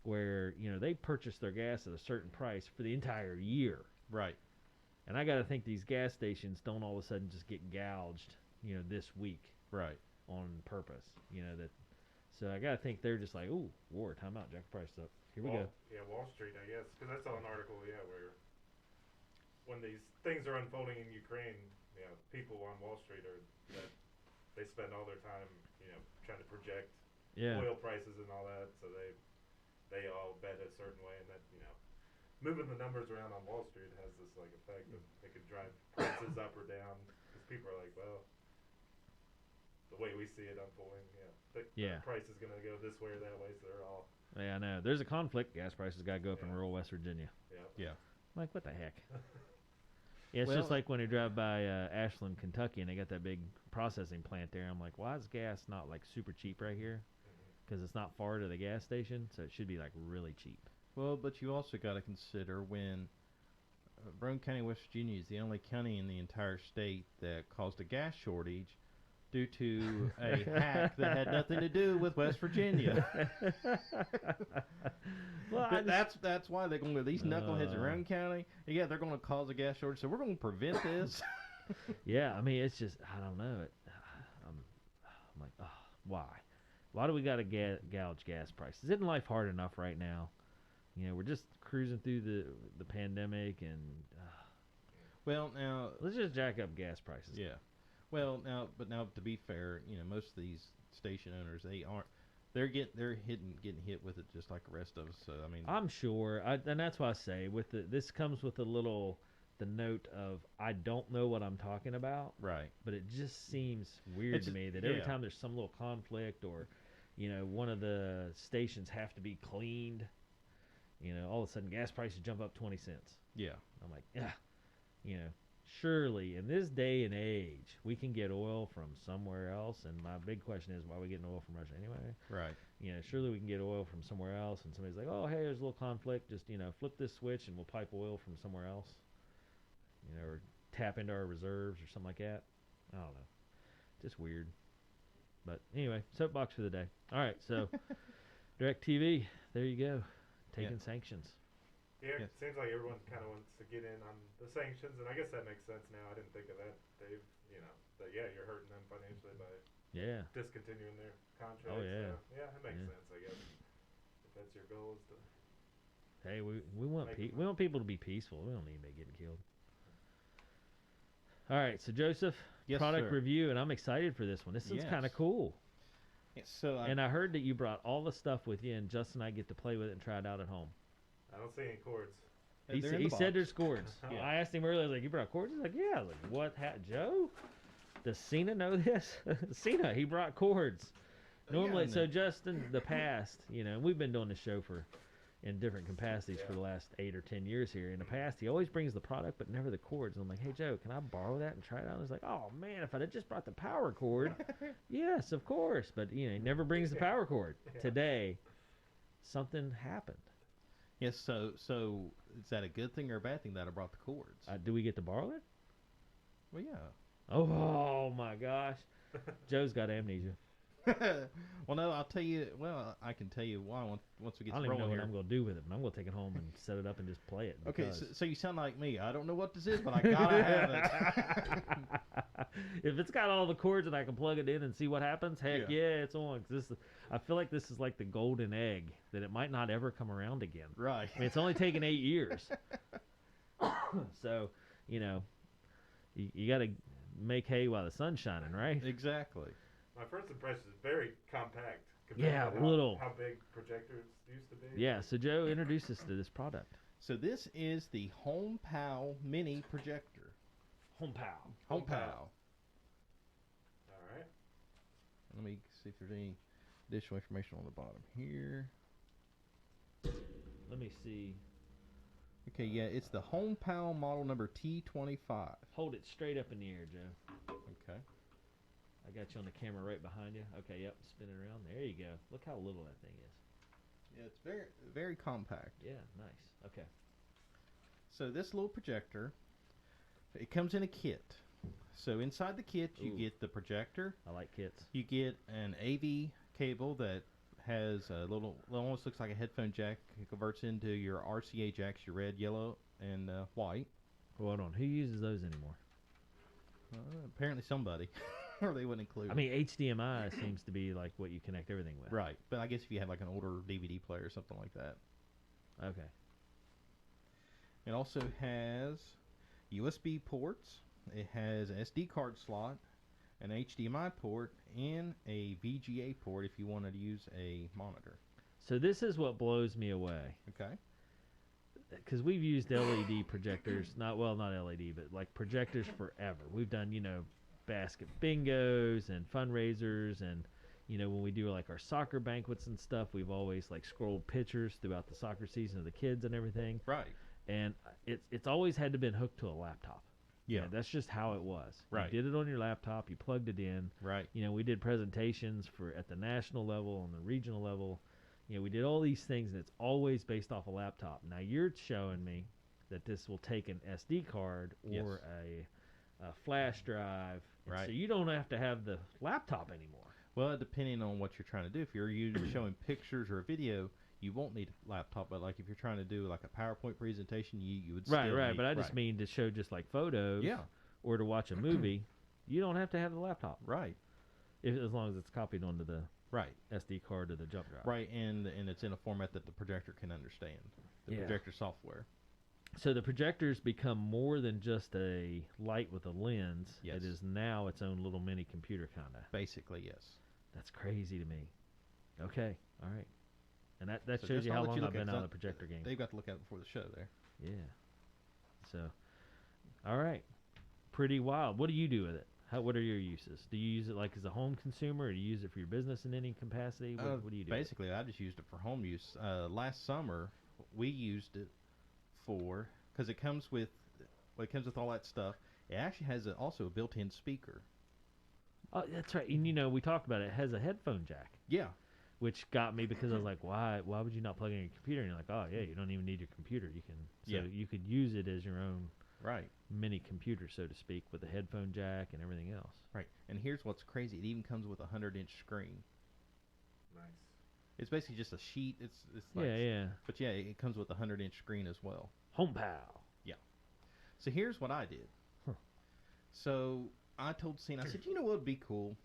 S1: where they purchase their gas at a certain price for the entire year.
S2: Right.
S1: And I got to think these gas stations don't all of a sudden just get gouged, this week.
S2: Right.
S1: On purpose, that. So I got to think they're just like, ooh, war, time out, jack the price up. Here we go.
S3: Yeah, Wall Street, I guess, because I saw an article, where when these things are unfolding in Ukraine, people on Wall Street they spend all their time, trying to project oil prices and all that, so they all bet a certain way, and that, moving the numbers around on Wall Street has this like effect of it could drive prices up or down, because people are like, well, the way we see it unfolding, the price is going to go this way or that way, so they're all.
S1: Yeah, I know. There's a conflict. Gas prices got to go up in rural West Virginia.
S2: Yeah.
S1: I'm like, what the heck? Yeah, it's just like when you drive by Ashland, Kentucky, and they got that big processing plant there. I'm like, why is gas not like super cheap right here? Because it's not far to the gas station, so it should be like really cheap.
S2: Well, but you also got to consider when Roane County, West Virginia is the only county in the entire state that caused a gas shortage due to a hack that had nothing to do with West Virginia.
S1: Well,
S2: that's why they're going to, these knuckleheads in Roane County, they're going to cause a gas shortage, so we're going to prevent this.
S1: Yeah, I mean, it's just, I don't know. I'm like, oh, why? Why do we got to gouge gas prices? Isn't life hard enough right now? We're just cruising through the pandemic, and
S2: well, now
S1: let's just jack up gas prices.
S2: Yeah. Well, now to be fair, most of these station owners, they're getting hit with it just like the rest of us. So I mean,
S1: I'm sure, and that's why I say this comes with the note of I don't know what I'm talking about.
S2: Right.
S1: But it just seems weird to me that every time there's some little conflict or, one of the stations have to be cleaned, You know, all of a sudden gas prices jump up 20 cents.
S2: Yeah.
S1: I'm like, yeah, you know, surely in this day and age, we can get oil from somewhere else. And my big question is, why are we getting oil from Russia anyway?
S2: Right.
S1: You know, surely we can get oil from somewhere else. And somebody's like, oh, hey, there's a little conflict. Just, you know, flip this switch and we'll pipe oil from somewhere else. You know, or tap into our reserves or something like that. I don't know. Just weird. But anyway, soapbox for the day. All right, so DirecTV, there you go. Taking sanctions.
S3: Yeah,
S2: Yes.
S3: it seems like everyone kind of wants to get in on the sanctions, and I guess that makes sense now. I didn't think of that, Dave. You know, that you're hurting them financially by
S1: Yeah.
S3: discontinuing their contract.
S1: Oh, yeah.
S3: So, yeah, it makes
S1: Yeah.
S3: sense, I guess. If that's your goal, is to
S1: Hey, we want
S3: Make
S1: we want people to be peaceful. We don't need anybody getting killed. All right, so Joseph,
S2: Yes,
S1: product
S2: sir.
S1: review, and I'm excited for this one. This is kind of
S2: Yes.
S1: cool.
S2: So
S1: And I heard that you brought all the stuff with you, and Justin and I get to play with it and try it out at home.
S3: I don't see any cords.
S1: He,
S2: they're
S1: sa-
S2: in
S1: he
S2: the
S1: said
S2: box.
S1: there's cords.
S2: Yeah.
S1: I asked him earlier, I was like, you brought cords? He's like, yeah. I was like, what? Joe? Does Cena know this? Cena, he brought cords. Normally,
S2: and
S1: so Justin, the past, you know, we've been doing this show in different capacities for the last 8 or 10 years here. In the past, he always brings the product, but never the cords. And I'm like, hey, Joe, can I borrow that and try it out? And he's like, oh, man, if I'd have just brought the power cord. Yes, of course. But, you know, he never brings the power cord.
S3: Yeah.
S1: Today, something happened.
S2: Yes. So is that a good thing or a bad thing that I brought the cords?
S1: Do we get to borrow it?
S2: Well, yeah.
S1: Oh, my gosh. Joe's got amnesia.
S2: Well, no, I'll tell you. Well, I can tell you why once we get
S1: I don't even know
S2: rolling
S1: what
S2: here.
S1: I'm going to do with it, but I'm going to take it home and set it up and just play it.
S2: Okay,
S1: because-
S2: so you sound like me. I don't know what this is, but I gotta have it.
S1: If it's got all the cords and I can plug it in and see what happens, heck
S2: Yeah.
S1: yeah, it's on. 'Cause I feel like this is like the golden egg that it might not ever come around again.
S2: Right.
S1: I mean, it's only taken 8 years. So, you know, you got to make hay while the sun's shining, right?
S2: Exactly.
S3: My first impression is very compact. compared
S1: Yeah,
S3: to
S1: little.
S3: How big projectors used to be.
S1: Yeah, so Joe, introduce us to this product.
S2: So this is the Hompow Mini Projector.
S1: Hompow.
S2: Hompow.
S3: All right.
S2: Let me see if there's any additional information on the bottom here.
S1: Let me see.
S2: Okay, yeah, it's the Hompow model number T25.
S1: Hold it straight up in the air, Joe.
S2: Okay.
S1: I got you on the camera right behind you. Okay, yep, spin it around. There you go. Look how little that thing is.
S2: Yeah, it's very compact.
S1: Yeah, nice. Okay.
S2: So this little projector, it comes in a kit. So inside the kit, you
S1: Ooh.
S2: get the projector.
S1: I like kits.
S2: You get an AV cable that has a little, it almost looks like a headphone jack. It converts into your RCA jacks, your red, yellow, and white.
S1: Hold on. Who uses those anymore?
S2: Apparently somebody, or they wouldn't include
S1: I
S2: it.
S1: mean, HDMI seems to be like what you connect everything with.
S2: Right, but I guess if you have like an older DVD player or something like that.
S1: Okay.
S2: It also has USB ports. It has an SD card slot, an HDMI port, and a VGA port if you wanted to use a monitor.
S1: So this is what blows me away.
S2: Okay.
S1: Because we've used LED projectors, not LED, but like projectors forever. We've done, you know, basket bingos and fundraisers, and you know, when we do like our soccer banquets and stuff, we've always like scrolled pictures throughout the soccer season of the kids and everything.
S2: Right.
S1: And it's always had to been hooked to a laptop.
S2: Yeah.
S1: You know, that's just how it was.
S2: Right.
S1: You did it on your laptop. You plugged it in.
S2: Right.
S1: You know, we did presentations at the national level, on the regional level. You know, we did all these things, and it's always based off a laptop. Now you're showing me that this will take an SD card or a flash drive, and
S2: Right.
S1: so you don't have to have the laptop anymore.
S2: Well, depending on what you're trying to do, if you're showing pictures or a video, you won't need a laptop. But like if you're trying to do like a PowerPoint presentation, you would
S1: Right,
S2: still
S1: right.
S2: need-
S1: But I just mean to show just like photos,
S2: Yeah.
S1: or to watch a movie, you don't have to have the laptop,
S2: Right.
S1: as long as it's copied onto the
S2: Right.
S1: SD card or the jump drive.
S2: Right, and it's in a format that the projector can understand. The
S1: Yeah.
S2: projector software.
S1: So the projector's become more than just a light with a lens.
S2: Yes.
S1: It is now its own little mini computer, kind of.
S2: Basically, yes.
S1: That's crazy to me. Okay, all right. And that
S2: So
S1: shows
S2: just
S1: you
S2: I'll
S1: how
S2: let
S1: long
S2: you
S1: I've
S2: look at
S1: been
S2: it,
S1: out of
S2: so
S1: the projector game.
S2: They've got to look at it before the show there.
S1: Yeah. So, all right. Pretty wild. What do you do with it? What are your uses? Do you use it like as a home consumer, or do you use it for your business in any capacity? What do you do?
S2: Basically, I just used it for home use. Last summer, we used it for, because it comes with all that stuff. It actually has also a built-in speaker.
S1: Oh, that's right. And we talked about it. It has a headphone jack,
S2: Yeah.
S1: which got me because I was like, why would you not plug in your computer? And you're like, oh yeah, you don't even need your computer. You could use it as your own
S2: Right.
S1: mini computer, so to speak, with a headphone jack and everything else.
S2: Right. And here's what's crazy. It even comes with a 100-inch screen.
S3: Nice.
S2: It's basically just a sheet. It's like,
S1: Yeah.
S2: But yeah, it comes with a 100-inch screen as well.
S1: Hompow.
S2: So here's what I did.
S1: Huh.
S2: So I told Cena, I said, you know what would be cool?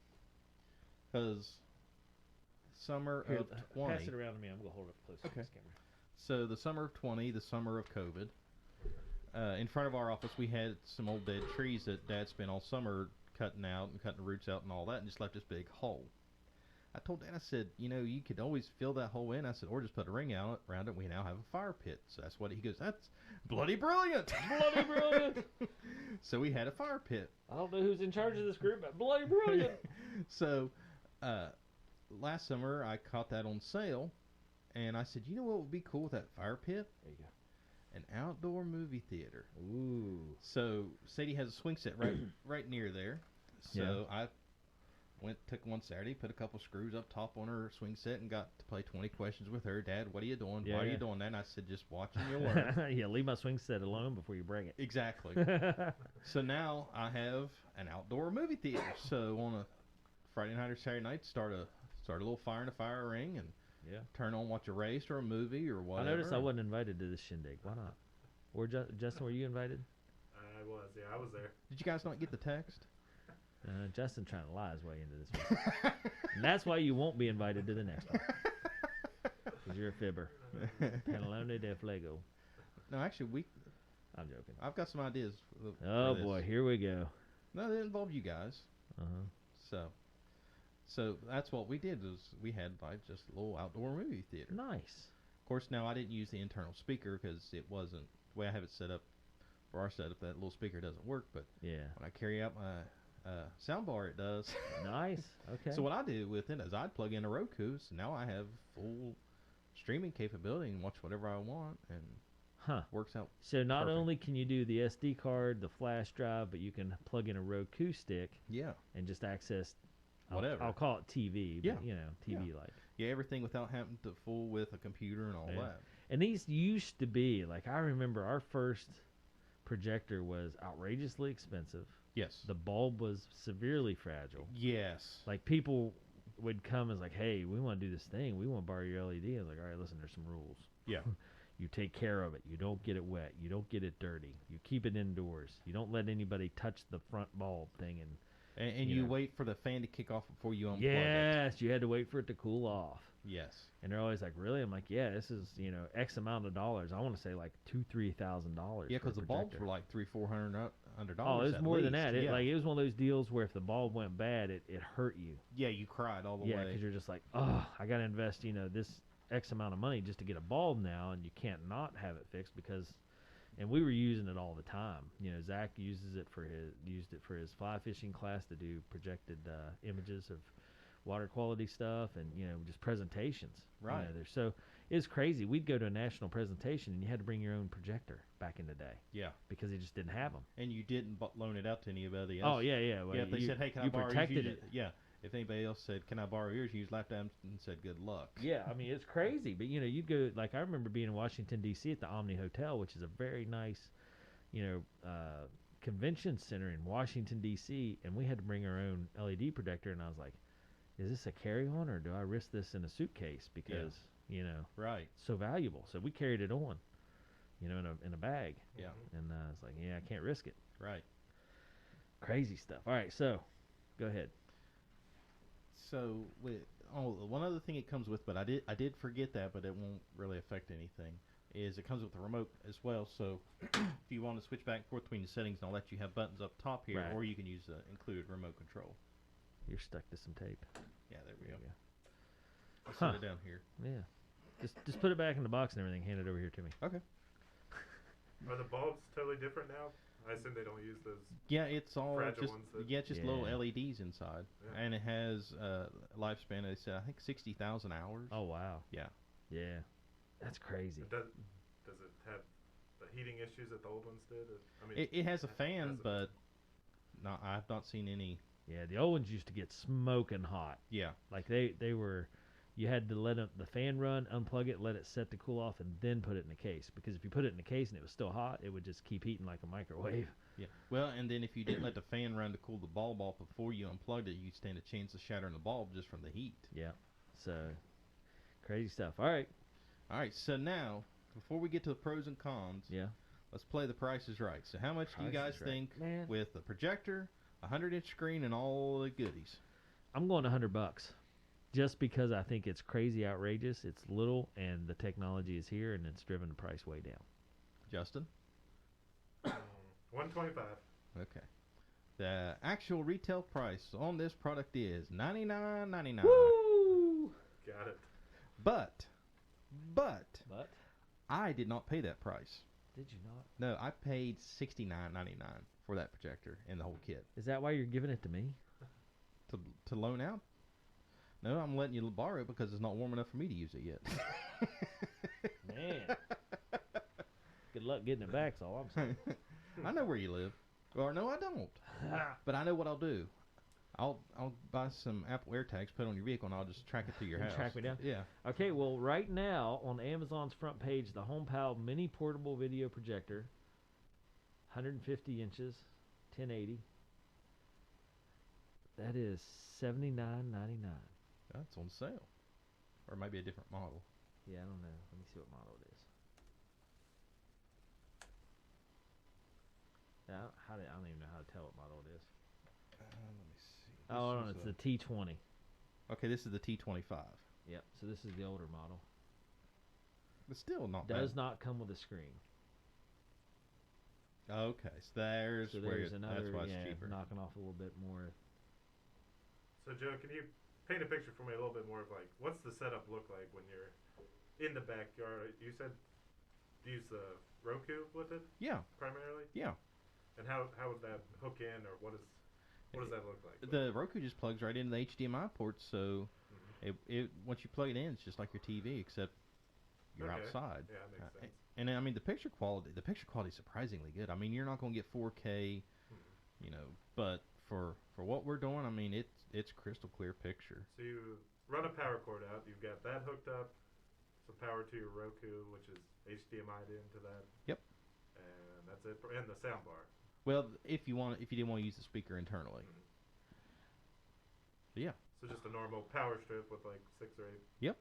S2: Because summer
S1: Here,
S2: of 20.
S1: pass it around to me. I'm going to hold it close to this camera.
S2: So the summer of 20, the summer of COVID, in front of our office we had some old dead trees that Dad spent all summer cutting the roots out and all that, and just left this big hole. I told Dad, I said, you could always fill that hole in. I said, or just put a ring out around it. We now have a fire pit. So that's what he goes, that's bloody brilliant.
S1: Bloody brilliant.
S2: So we had a fire pit.
S1: I don't know who's in charge of this group, but bloody brilliant.
S2: So last summer I caught that on sale, and I said, you know what would be cool with that fire pit?
S1: There you go.
S2: An outdoor movie theater.
S1: Ooh.
S2: So Sadie has a swing set right near there. So I took one Saturday, put a couple screws up top on her swing set, and got to play 20 questions with her. Dad, what are you doing? Why are you doing that? And I said, just watching your learn.
S1: Yeah, leave my swing set alone before you bring it.
S2: Exactly. So now I have an outdoor movie theater. So on a Friday night or Saturday night, start a little fire in a fire ring, and turn on, watch a race or a movie or whatever.
S1: I noticed I wasn't invited to this shindig. Why not? Or Justin, were you invited?
S3: I was, I was there.
S2: Did you guys not get the text?
S1: Justin trying to lie his way into this one. And that's why you won't be invited to the next one. Because you're a fibber. Pantalone de Fuego.
S2: No, actually,
S1: I'm joking.
S2: I've got some ideas.
S1: Oh, boy, here we go.
S2: No, they involve you guys.
S1: Uh-huh.
S2: So that's what we did. Was we had like just a little outdoor movie theater.
S1: Nice.
S2: Of course, now I didn't use the internal speaker because it wasn't the way I have it set up. For our setup, that little speaker doesn't work. But when I carry out my sound bar, it does.
S1: Nice. Okay.
S2: So what I do with it is I'd plug in a Roku, so now I have full streaming capability and watch whatever I want, and works out.
S1: So not
S2: perfect.
S1: only can you do the SD card, the flash drive, but you can plug in a Roku stick.
S2: Yeah.
S1: And just access
S2: whatever.
S1: I'll call it TV, but TV like.
S2: Yeah, everything without having to fool with a computer and all that.
S1: And these used to be like, I remember our first projector was outrageously expensive.
S2: Yes.
S1: The bulb was severely fragile.
S2: Yes.
S1: Like people would come as like, hey, we want to do this thing. We want to borrow your LED. I was like, all right, listen, there's some rules.
S2: Yeah.
S1: You take care of it. You don't get it wet. You don't get it dirty. You keep it indoors. You don't let anybody touch the front bulb thing.
S2: And you wait for the fan to kick off before you unplug it.
S1: Yes, you had to wait for it to cool off.
S2: Yes.
S1: And they're always like, really? I'm like, yeah, this is, X amount of dollars. I want to say like $2,000-$3,000.
S2: Yeah, because the bulbs were like $300-$400.
S1: Oh, it was more than that. It was one of those deals where if the bulb went bad, it hurt you.
S2: Yeah, you cried all the way.
S1: Yeah, because you're just like, oh, I got to invest, this X amount of money just to get a bulb now, and you can't not have it fixed because, and we were using it all the time. Zach used it for his fly fishing class to do projected images of water quality stuff and just presentations.
S2: Right.
S1: So it's crazy. We'd go to a national presentation and you had to bring your own projector back in the day.
S2: Yeah.
S1: Because they just didn't have them.
S2: And you didn't loan it out to anybody else.
S1: Oh yeah. Well,
S2: yeah. If they said, "Hey, can I borrow yours?"
S1: protected it.
S2: Yeah. If anybody else said, "Can I borrow yours?" You just laughed at them and said, "Good luck."
S1: Yeah. I mean, it's crazy. But you'd go, like I remember being in Washington D.C. at the Omni Hotel, which is a very nice, convention center in Washington D.C. And we had to bring our own LED projector, and I was like, is this a carry-on or do I risk this in a suitcase because
S2: right,
S1: it's so valuable? So we carried it on, in a bag.
S2: Yeah.
S1: And I was like, yeah, I can't risk it.
S2: Right.
S1: Crazy stuff. All right, so go ahead.
S2: So one other thing it comes with, but I did forget that, but it won't really affect anything. Is it comes with a remote as well? So if you want to switch back and forth between the settings and all that, you have buttons up top here,
S1: Right.
S2: or you can use the included remote control.
S1: You're stuck to some tape.
S2: Yeah, there we go. I'll
S1: Huh.
S2: set it down here.
S1: Yeah. Just put it back in the box and everything. Hand it over here to me.
S2: Okay.
S3: Are the bulbs totally different now? I assume they don't use those.
S2: Yeah, it's all
S3: Fragile
S2: just
S3: ones that-
S2: just little LEDs inside,
S3: Yeah.
S2: and it has lifespan. They said I think 60,000 hours.
S1: Oh wow.
S2: Yeah.
S1: Yeah. That's crazy.
S3: Does it have the heating issues that the old ones did? I mean,
S2: It has a fan, but no, I've not seen any.
S1: Yeah, the old ones used to get smoking hot.
S2: Yeah.
S1: Like they were, you had to let the fan run, unplug it, let it set to cool off, and then put it in the case. Because if you put it in the case and it was still hot, it would just keep heating like a microwave.
S2: Yeah. Well, and then if you didn't let the fan run to cool the bulb off before you unplugged it, you'd stand a chance of shattering the bulb just from the heat.
S1: Yeah. So, crazy stuff. All right.
S2: All right. So now, before we get to the pros and cons,
S1: Yeah.
S2: let's play the Price is Right. So how much do you
S1: Price
S2: guys
S1: is Right.
S2: think
S1: Man.
S2: with a projector, a 100-inch screen, and all the goodies?
S1: I'm going $100. Just because I think it's crazy outrageous. It's little, and the technology is here, and it's driven the price way down.
S2: Justin?
S3: 125.
S2: Okay. The actual retail price on this product is $99.99.
S1: Woo!
S3: Got it.
S2: But
S1: But
S2: I did not pay that price.
S1: did you not?
S2: No, I paid $69.99 for that projector and the whole kit
S1: Is that why you're giving it to me?
S2: to loan out. No, I'm letting you borrow it because it's not warm enough for me to use it yet.
S1: Man. Good luck getting it back, is all I'm saying.
S2: I know where you live. Or no, I don't. But I know what I'll do. I'll buy some Apple AirTags, put it on your vehicle, and I'll just track it to your
S1: You
S2: house.
S1: track me down?
S2: Yeah.
S1: Okay, well, right now on Amazon's front page, the Hompow mini portable video projector, 150 inches, 1080. That is $79.99.
S2: That's on sale. Or maybe a different model.
S1: Yeah, I don't know. Let me see what model it is. Yeah, I don't even know how to tell what model it is.
S2: Let me see.
S1: Oh, no, it's the T20.
S2: Okay, this is the T25.
S1: Yep, so this is the older model.
S2: But still not
S1: Does
S2: bad.
S1: not come with a screen.
S2: Okay, so there's,
S1: So
S2: where
S1: there's
S2: it,
S1: another,
S2: that's why it's
S1: yeah,
S2: cheaper.
S1: knocking off a little bit more.
S3: So Joe, can you paint a picture for me a little bit more of like what's the setup look like when you're in the backyard? You said use the Roku with it
S2: Yeah,
S3: primarily,
S2: yeah.
S3: and how would that hook in, or what does that look like?
S2: The Roku just plugs right into the HDMI port, so
S3: Mhm.
S2: it once you plug it in, it's just like your TV, except you're
S3: Okay.
S2: outside.
S3: Yeah, that makes sense.
S2: And I mean the picture quality is surprisingly good. I mean you're not going to get 4K,
S3: Mhm.
S2: you know, but for what we're doing, I mean it's crystal clear picture.
S3: So you run a power cord out. You've got that hooked up, some power to your Roku, which is HDMI'd into that.
S2: Yep.
S3: And that's it. And the sound bar.
S2: Well, if you didn't want to use the speaker internally.
S3: Mhm.
S2: But yeah.
S3: So just a normal power strip with like 6 or 8
S2: Yep.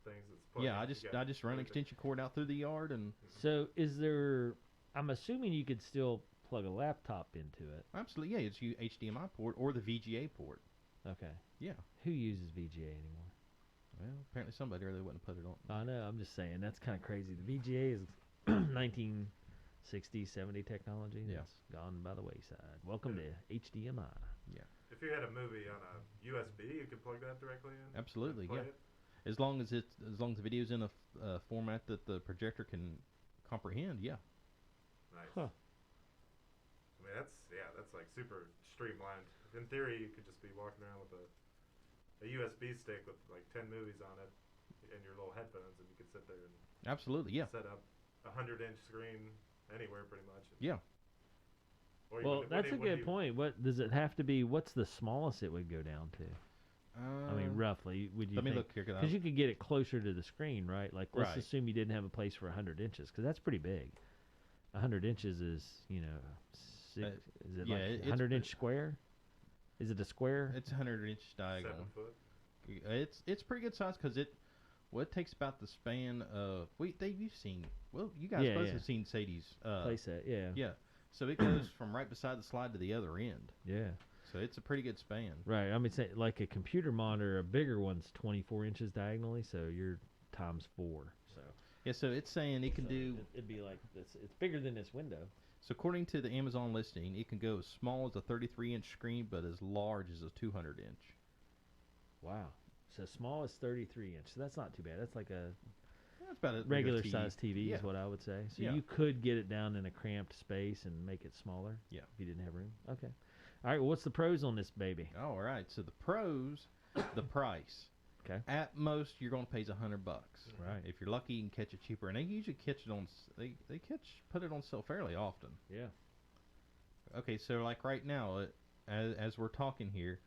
S3: things that's plugged
S2: Yeah,
S3: in.
S2: I just run an extension cord out through the yard and
S1: So is there, I'm assuming you could still plug a laptop into it.
S2: absolutely, yeah, it's your HDMI port or the VGA port.
S1: Okay.
S2: Yeah.
S1: Who uses VGA anymore?
S2: Well, apparently somebody or they wouldn't put it on.
S1: I know, I'm just saying, that's kind of crazy. The VGA is 1960, 70 technology.
S2: Yeah.
S1: That's gone by the wayside. Welcome to HDMI.
S3: If you had a movie on a USB, you could plug that directly in. and
S2: Absolutely,
S3: play
S2: yeah.
S3: it?
S2: As long as the video's in a format that the projector can comprehend, yeah.
S3: Nice.
S1: Huh.
S3: I mean, that's like super streamlined. In theory, you could just be walking around with a USB stick with like 10 movies on it and your little headphones, and you could sit there and
S2: Absolutely, yeah.
S3: set up a 100-inch screen anywhere pretty much.
S2: Yeah.
S3: Or you
S1: Well,
S3: wouldn't-
S1: that's a
S3: wouldn't
S1: good
S3: even-
S1: point. What does it have to be? What's the smallest it would go down to? I mean, roughly, would you
S2: let me
S1: think?
S2: look here.
S1: Because you could get it closer to the screen, right? Like, let's
S2: Right.
S1: assume you didn't have a place for 100 inches, because that's pretty big. 100 inches is, you know, is it
S2: yeah,
S1: like
S2: it's
S1: 100-inch square? Is it a square?
S2: It's 100-inch diagonal.
S3: 7 foot.
S2: It's pretty good size because it takes about the span of you've seen you guys
S1: Yeah,
S2: both
S1: yeah.
S2: have seen Sadie's
S1: Playset, yeah.
S2: yeah, so it goes from right beside the slide to the other end,
S1: Yeah.
S2: so it's a pretty good span.
S1: Right. I mean, say, like a computer monitor, a bigger one's 24 inches diagonally, so you're times 4. So
S2: Yeah, so it's saying it can do
S1: It'd be like this. It's bigger than this window.
S2: so according to the Amazon listing, it can go as small as a 33-inch screen but as large as a 200-inch.
S1: Wow. So small as 33 inch. So that's not too bad. That's like a
S2: That's about a
S1: regular
S2: TV.
S1: size TV
S2: Yeah.
S1: is what I would say. So
S2: Yeah.
S1: you could get it down in a cramped space and make it smaller.
S2: Yeah.
S1: If you didn't have room. Okay. All right. Well, what's the pros on this baby?
S2: All right, so the pros, the price.
S1: Okay.
S2: At most, you're going to pay $100.
S1: Right.
S2: If you're lucky, you can catch it cheaper, and they usually catch it on. Put it on sale fairly often.
S1: Yeah.
S2: Okay, so like right now, as we're talking here,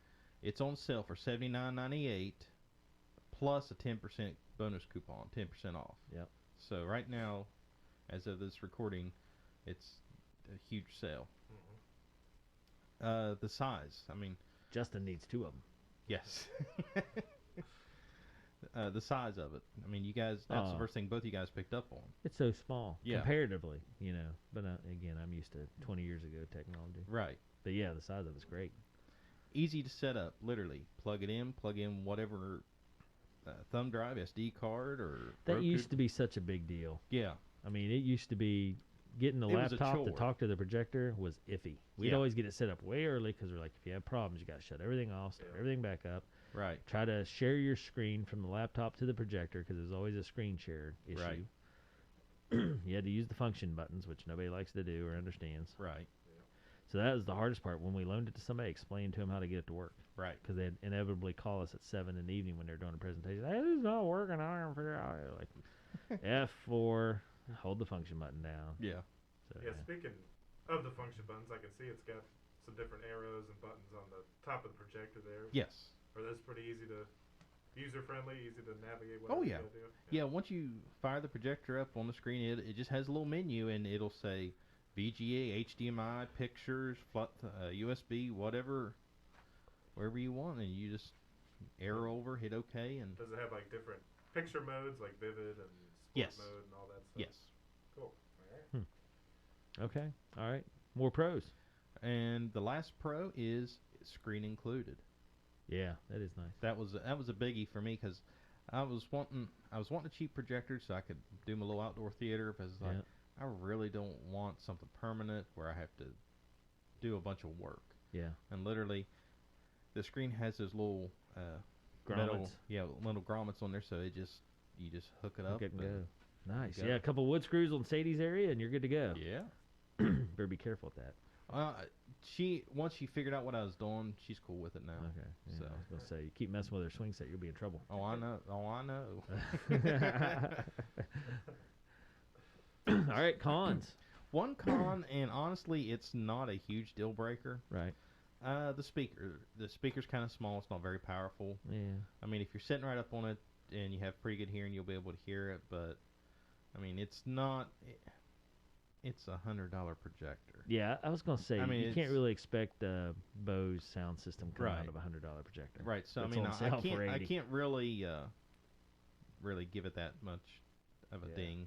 S2: it's on sale for $79.98 plus a 10% bonus coupon, 10% off.
S1: Yep.
S2: So right now, as of this recording, it's a huge sale. The size, I mean,
S1: Justin needs 2 of them.
S2: yes. The size of it. I mean, you guys, that's the first thing both you guys picked up on.
S1: It's so small,
S2: Yeah.
S1: comparatively, you know. But again, I'm used to 20 years ago technology.
S2: Right.
S1: But yeah, the size of it's great.
S2: Easy to set up, literally. Plug in whatever thumb drive, SD card, or
S1: That
S2: Roku.
S1: used to be such a big deal.
S2: Yeah.
S1: I mean, it used to be getting the
S2: It was a
S1: laptop to
S2: chore.
S1: talk to the projector was iffy. We'd
S2: Yeah.
S1: always get it set up way early because we're like, if you have problems, you got to shut everything off, start everything back up.
S2: Right.
S1: Try to share your screen from the laptop to the projector because there's always a screen share issue.
S2: Right.
S1: You had to use the function buttons, which nobody likes to do or understands.
S2: Right.
S1: So that was the hardest part. When we loaned it to somebody, explain to them how to get it to work.
S2: Right.
S1: Because they'd inevitably call us at 7 in the evening when they're doing a presentation. Hey, this is not working. I don't figure out. Like F4, hold the function button down.
S2: Yeah.
S1: So,
S3: Yeah, speaking of the function buttons, I can see it's got some different arrows and buttons on the top of the projector there.
S2: Yes.
S3: Are those pretty easy to, user-friendly, easy to navigate?
S2: Oh,
S3: Whatever
S2: yeah.
S3: you gotta do?
S2: Yeah, once you fire the projector up on the screen, it just has a little menu, and it'll say VGA, HDMI, pictures, USB, whatever, wherever you want, and you just arrow over, hit OK, and
S3: Does it have like different picture modes, like vivid and sport
S2: Yes.
S3: mode and all that stuff?
S2: yes.
S3: Cool. All right.
S1: Okay. All right. More pros.
S2: And the last pro is screen included.
S1: Yeah, that is nice.
S2: That was a biggie for me because I was wanting a cheap projector so I could do my little outdoor theater, because like,
S1: Yeah.
S2: I really don't want something permanent where I have to do a bunch of work.
S1: Yeah.
S2: And literally, the screen has those little
S1: Grommets.
S2: little grommets on there, so you just hook it up.
S1: Hook it and go. Nice.
S2: go.
S1: Yeah, a couple wood screws on Sadie's area, and you're good to go.
S2: Yeah.
S1: Better be careful with that.
S2: Once she figured out what I was doing, she's cool with it now.
S1: Okay. Yeah,
S2: So.
S1: I was gonna say, you keep messing with her swing set, you'll be in trouble.
S2: Oh, I know.
S1: All right, cons.
S2: One con, and honestly, it's not a huge deal breaker.
S1: Right.
S2: The speaker's kind of small. It's not very powerful.
S1: Yeah.
S2: I mean, if you're sitting right up on it and you have pretty good hearing, you'll be able to hear it. But I mean, it's not. It's $100 projector.
S1: Yeah, I was gonna say,
S2: I mean,
S1: you can't
S2: it's-
S1: really expect Bose sound system come
S2: Right.
S1: out of a $100 projector.
S2: Right. So
S1: It's
S2: I mean,
S1: on
S2: I
S1: sale for
S2: can't. I
S1: $80.
S2: can't really give it that much of a
S1: Yeah.
S2: ding.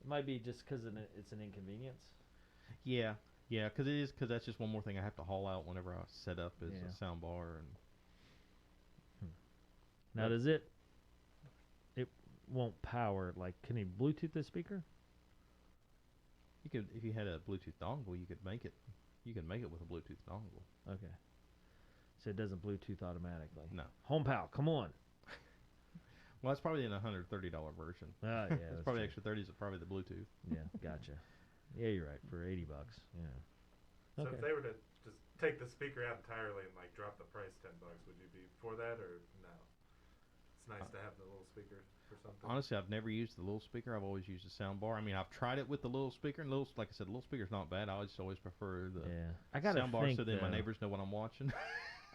S1: It might be just because it's an inconvenience.
S2: Yeah. Yeah, because that's just one more thing I have to haul out whenever I set up is
S1: Yeah.
S2: a sound bar. And
S1: Now, does it won't power, like, can you Bluetooth the speaker?
S2: you could, if you had a Bluetooth dongle, you could make it with a Bluetooth dongle.
S1: Okay. So it doesn't Bluetooth automatically.
S2: No.
S1: Hompow, come on.
S2: Well, that's probably in a $130 version.
S1: Oh, yeah.
S2: It's
S1: that's
S2: probably
S1: true.
S2: extra 30 is probably the Bluetooth.
S1: Yeah, gotcha. Yeah, you're right. For $80. Yeah.
S3: So
S1: Okay.
S3: if they were to just take the speaker out entirely and like drop the price $10, would you be for that or no? It's nice to have the little speaker for something.
S2: Honestly, I've never used the little speaker. I've always used the sound bar. I mean, I've tried it with the little speaker, and like I said, the little speaker's not bad. I just always prefer the
S1: Yeah. I gotta
S2: sound bar
S1: think,
S2: so then my
S1: though.
S2: neighbors know what I'm watching.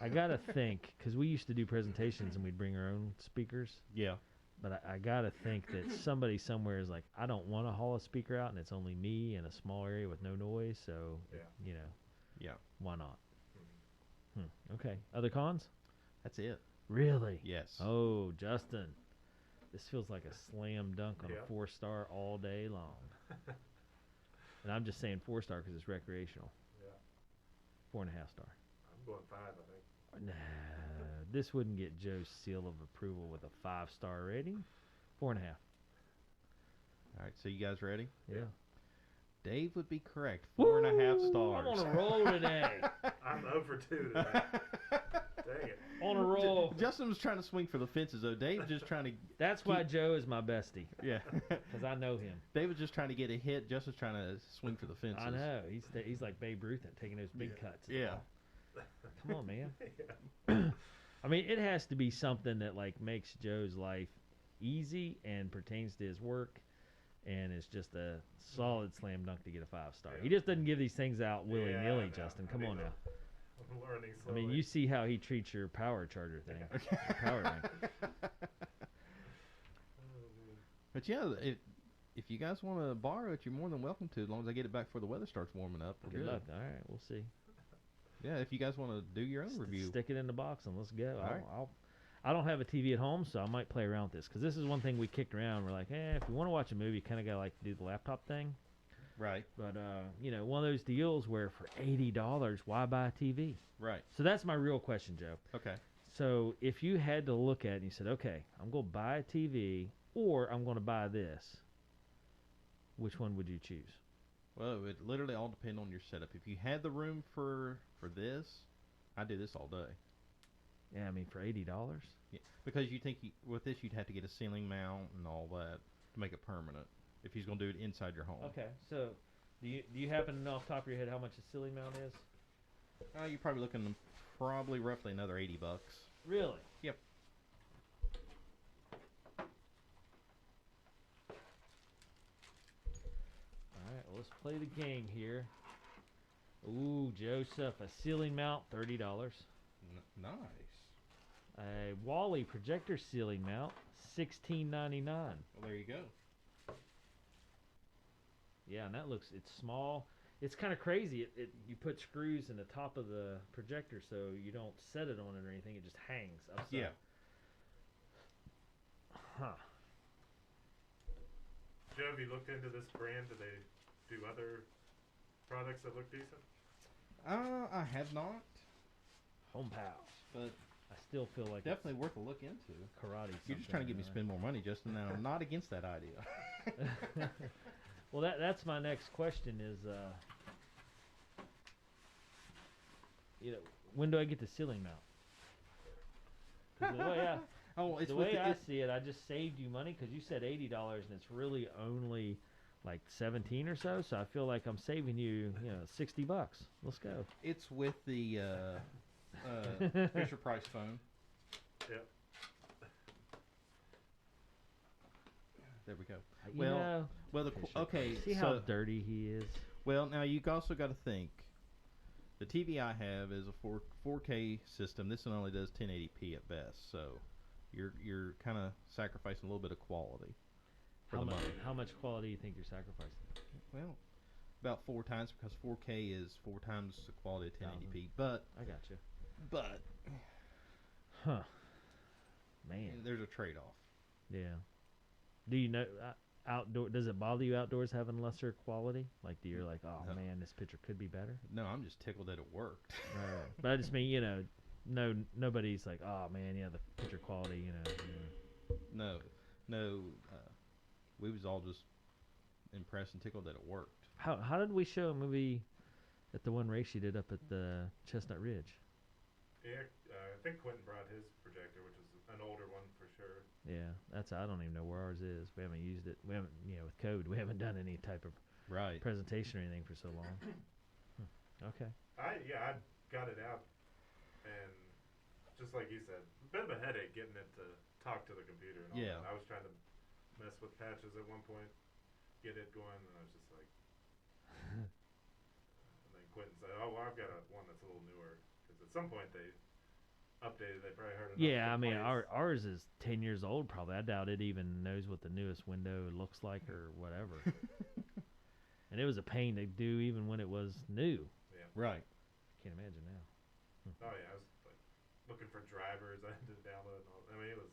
S1: I gotta think, because we used to do presentations and we'd bring our own speakers.
S2: Yeah.
S1: But I gotta think that somebody somewhere is like, I don't want to haul a speaker out, and it's only me in a small area with no noise. So,
S3: Yeah.
S1: you know,
S2: Yeah.
S1: why not? Okay. Other cons?
S2: That's it.
S1: Really?
S2: Yes.
S1: Oh, Justin, this feels like a slam dunk on
S3: Yeah.
S1: a 4-star all day long. And I'm just saying 4-star because it's recreational.
S3: Yeah.
S1: 4.5 star.
S3: I'm going 5, I think.
S1: Nah, this wouldn't get Joe's seal of approval with a 5-star rating. 4.5.
S2: All right. So you guys ready?
S1: Yeah.
S2: Dave would be correct. 4.5
S1: Woo!
S2: stars.
S1: I'm on a roll today.
S3: I'm over 2 today. Dang it.
S1: On a roll.
S2: Justin was trying to swing for the fences, though. Dave was just trying to.
S1: That's why Joe is my bestie,
S2: Yeah.
S1: because I know him.
S2: Dave was just trying to get a hit. Justin's trying to swing for the fences.
S1: I know. He's like Babe Ruth at taking those big cuts.
S2: Yeah.
S1: Come on, man. I mean, it has to be something that like makes Joe's life easy and pertains to his work, and it's just a solid slam dunk to get a 5-star. He just doesn't give these things out willy nilly, Justin. Come on now.
S3: I'm learning
S1: I
S3: slowly.
S1: mean, you see how he treats your power charger thing, your power bank.
S2: But yeah, if you guys want to borrow it, you're more than welcome to, as long as I get it back before the weather starts warming up. We're
S1: Good
S2: good.
S1: luck. All right, we'll see.
S2: Yeah, if you guys want to do your own review.
S1: Stick it in the box and let's go.
S2: All right.
S1: I don't have a TV at home, so I might play around with this because this is one thing we kicked around. We're like, if you want to watch a movie, you kind of got to like do the laptop thing.
S2: Right.
S1: But you know, one of those deals where for $80, why buy a TV?
S2: Right.
S1: So that's my real question, Joe.
S2: Okay.
S1: So if you had to look at it and you said, okay, I'm going to buy a TV or I'm going to buy this, which one would you choose?
S2: Well, it would literally all depend on your setup. If you had the room for this, I'd do this all day.
S1: Yeah, I mean for $80.
S2: Yeah, because you think with this you'd have to get a ceiling mount and all that to make it permanent. If he's going to do it inside your home.
S1: Okay, so do you happen to know off the top of your head how much a ceiling mount is?
S2: You're probably looking roughly another $80.
S1: Really?
S2: Yep.
S1: All right, well, let's play the game here. Ooh, Joseph, a ceiling mount, $30.
S2: Nice.
S1: A Wally projector ceiling mount, $16.99.
S2: Well, there you go.
S1: Yeah, and it's small. It's kind of crazy. You put screws in the top of the projector so you don't set it on it or anything. It just hangs upside.
S2: Yeah.
S1: Huh.
S3: Joe, have you looked into this brand? Do they do other products that look decent?
S2: I have not,
S1: Hompow.
S2: but
S1: I still feel like
S2: definitely worth a look into.
S1: karate.
S2: You're just trying to get me to spend more money, Justin. Now, I'm not against that idea.
S1: Well, that's my next question is, when do I get the ceiling mount? 'Cause the way I see it, I just saved you money because you said $80 and it's really only like 17 or so. So I feel like I'm saving you, $60. Let's go.
S2: It's with the Fisher Price phone.
S3: Yep.
S2: There we go.
S1: Well,
S2: okay.
S1: see how dirty he is.
S2: Well, now you also got to think. The TV I have is a 4K system. This one only does 1080p at best, so you're kind of sacrificing a little bit of quality for the money.
S1: How much quality do you think you're sacrificing?
S2: Well, about 4 times because 4K is 4 times the quality of 1080p. But
S1: I got you.
S2: But
S1: man,
S2: there's a trade-off.
S1: Yeah. Do you know outdoor? Does it bother you outdoors having lesser quality? Like, do you're like, oh
S2: No.
S1: man, this picture could be better?
S2: No, I'm just tickled that it worked.
S1: Right. But I just mean, nobody's like, oh man, yeah, the picture quality,
S2: No, we was all just impressed and tickled that it worked.
S1: How did we show a movie at the one race you did up at the Chestnut Ridge?
S3: Yeah, I think Quentin brought his projector, which is an older one for sure.
S1: Yeah, I don't even know where ours is. We haven't used it. We haven't, with code, we haven't done any type of
S2: Right.
S1: presentation or anything for so long. Okay.
S3: I got it out, and just like you said, a bit of a headache getting it to talk to the computer and all
S2: Yeah.
S3: that. I was trying to mess with patches at one point, get it going, and I was just like, and then Quentin said, "Oh, well, I've got one that's a little newer because at some point they updated. They probably heard enough
S1: Yeah, I mean,
S3: complaints."
S1: ours is 10 years old probably. I doubt it even knows what the newest window looks like or whatever. And it was a pain to do even when it was new.
S3: Yeah.
S2: Right.
S1: Can't imagine now.
S3: Oh yeah, I was like looking for drivers. I had to download. And all. I mean, it was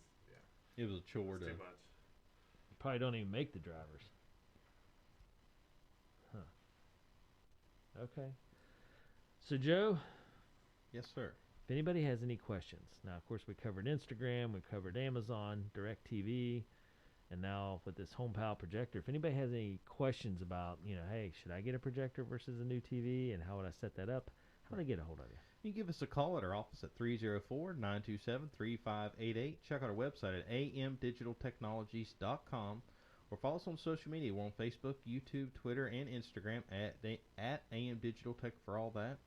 S2: It was a chore
S3: too
S2: to.
S3: much.
S1: You probably don't even make the drivers. Huh. Okay. So, Joe,
S2: Yes, sir.
S1: if anybody has any questions, now, of course, we covered Instagram, we covered Amazon, DirecTV, and now with this Hompow projector. If anybody has any questions about, hey, should I get a projector versus a new TV, and how would I set that up, how would I get a hold of you?
S2: You can give us a call at our office at 304-927-3588. Check out our website at amdigitaltechnologies.com or follow us on social media. We're on Facebook, YouTube, Twitter, and Instagram at amdigitaltech for all that.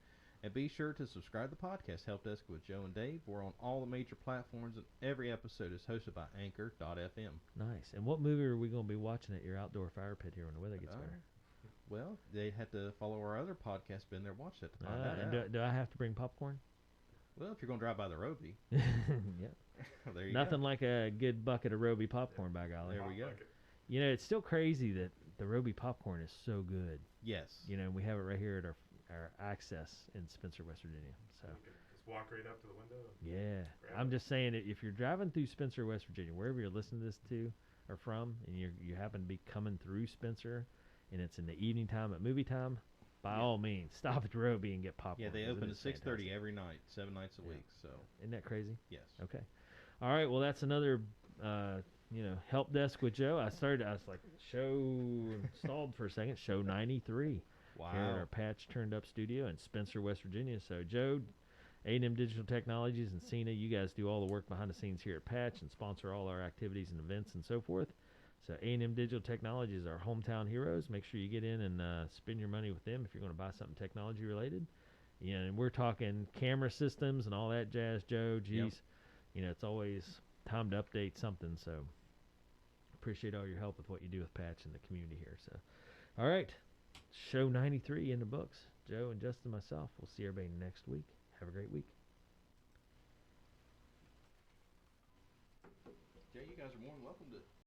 S2: And be sure to subscribe to the podcast, Help Desk with Joe and Dave. We're on all the major platforms, and every episode is hosted by Anchor.fm.
S1: Nice. And what movie are we going to be watching at your outdoor fire pit here when the weather gets better?
S2: Well, they had to follow our other podcast, been there, watch that to find that out.
S1: Do I have to bring popcorn?
S2: Well, if you're going to drive by the Roby.
S1: Yeah.
S2: There you
S1: Nothing
S2: go.
S1: like a good bucket of Roby popcorn, by golly.
S2: There we go.
S1: You know, it's still crazy that the Roby popcorn is so good.
S2: Yes.
S1: You know, we have it right here at our access in Spencer, West Virginia. So
S3: You can just walk right up to the window.
S1: yeah,
S3: Grab
S1: I'm
S3: it.
S1: just saying that if you're driving through Spencer, West Virginia, wherever you're listening to this to or from, and you happen to be coming through Spencer, and it's in the evening time at movie time, by all means, stop at the Roby and get popcorn.
S2: Yeah, they
S1: 'cause it
S2: open at
S1: is
S2: 6:30
S1: fantastic.
S2: every night, 7 nights a
S1: Yeah.
S2: week. So
S1: Isn't that crazy?
S2: yes.
S1: Okay. All right. Well, that's another, Help Desk with Joe. I was like, show stalled for a second. Show 93
S2: Wow.
S1: here at our Patch Turned Up studio in Spencer, West Virginia. So, Joe, A&M Digital Technologies, and Cena, you guys do all the work behind the scenes here at Patch and sponsor all our activities and events and so forth. So, A&M Digital Technologies are hometown heroes. Make sure you get in and spend your money with them if you're going to buy something technology related. Yeah, and we're talking camera systems and all that jazz, Joe. Geez.
S2: Yep.
S1: It's always time to update something, so appreciate all your help with what you do with Patch and the community here. So, all right, show 93 in the books. Joe and Justin, myself, we'll see everybody next week. Have a great week.
S2: Jay, you guys are more than welcome to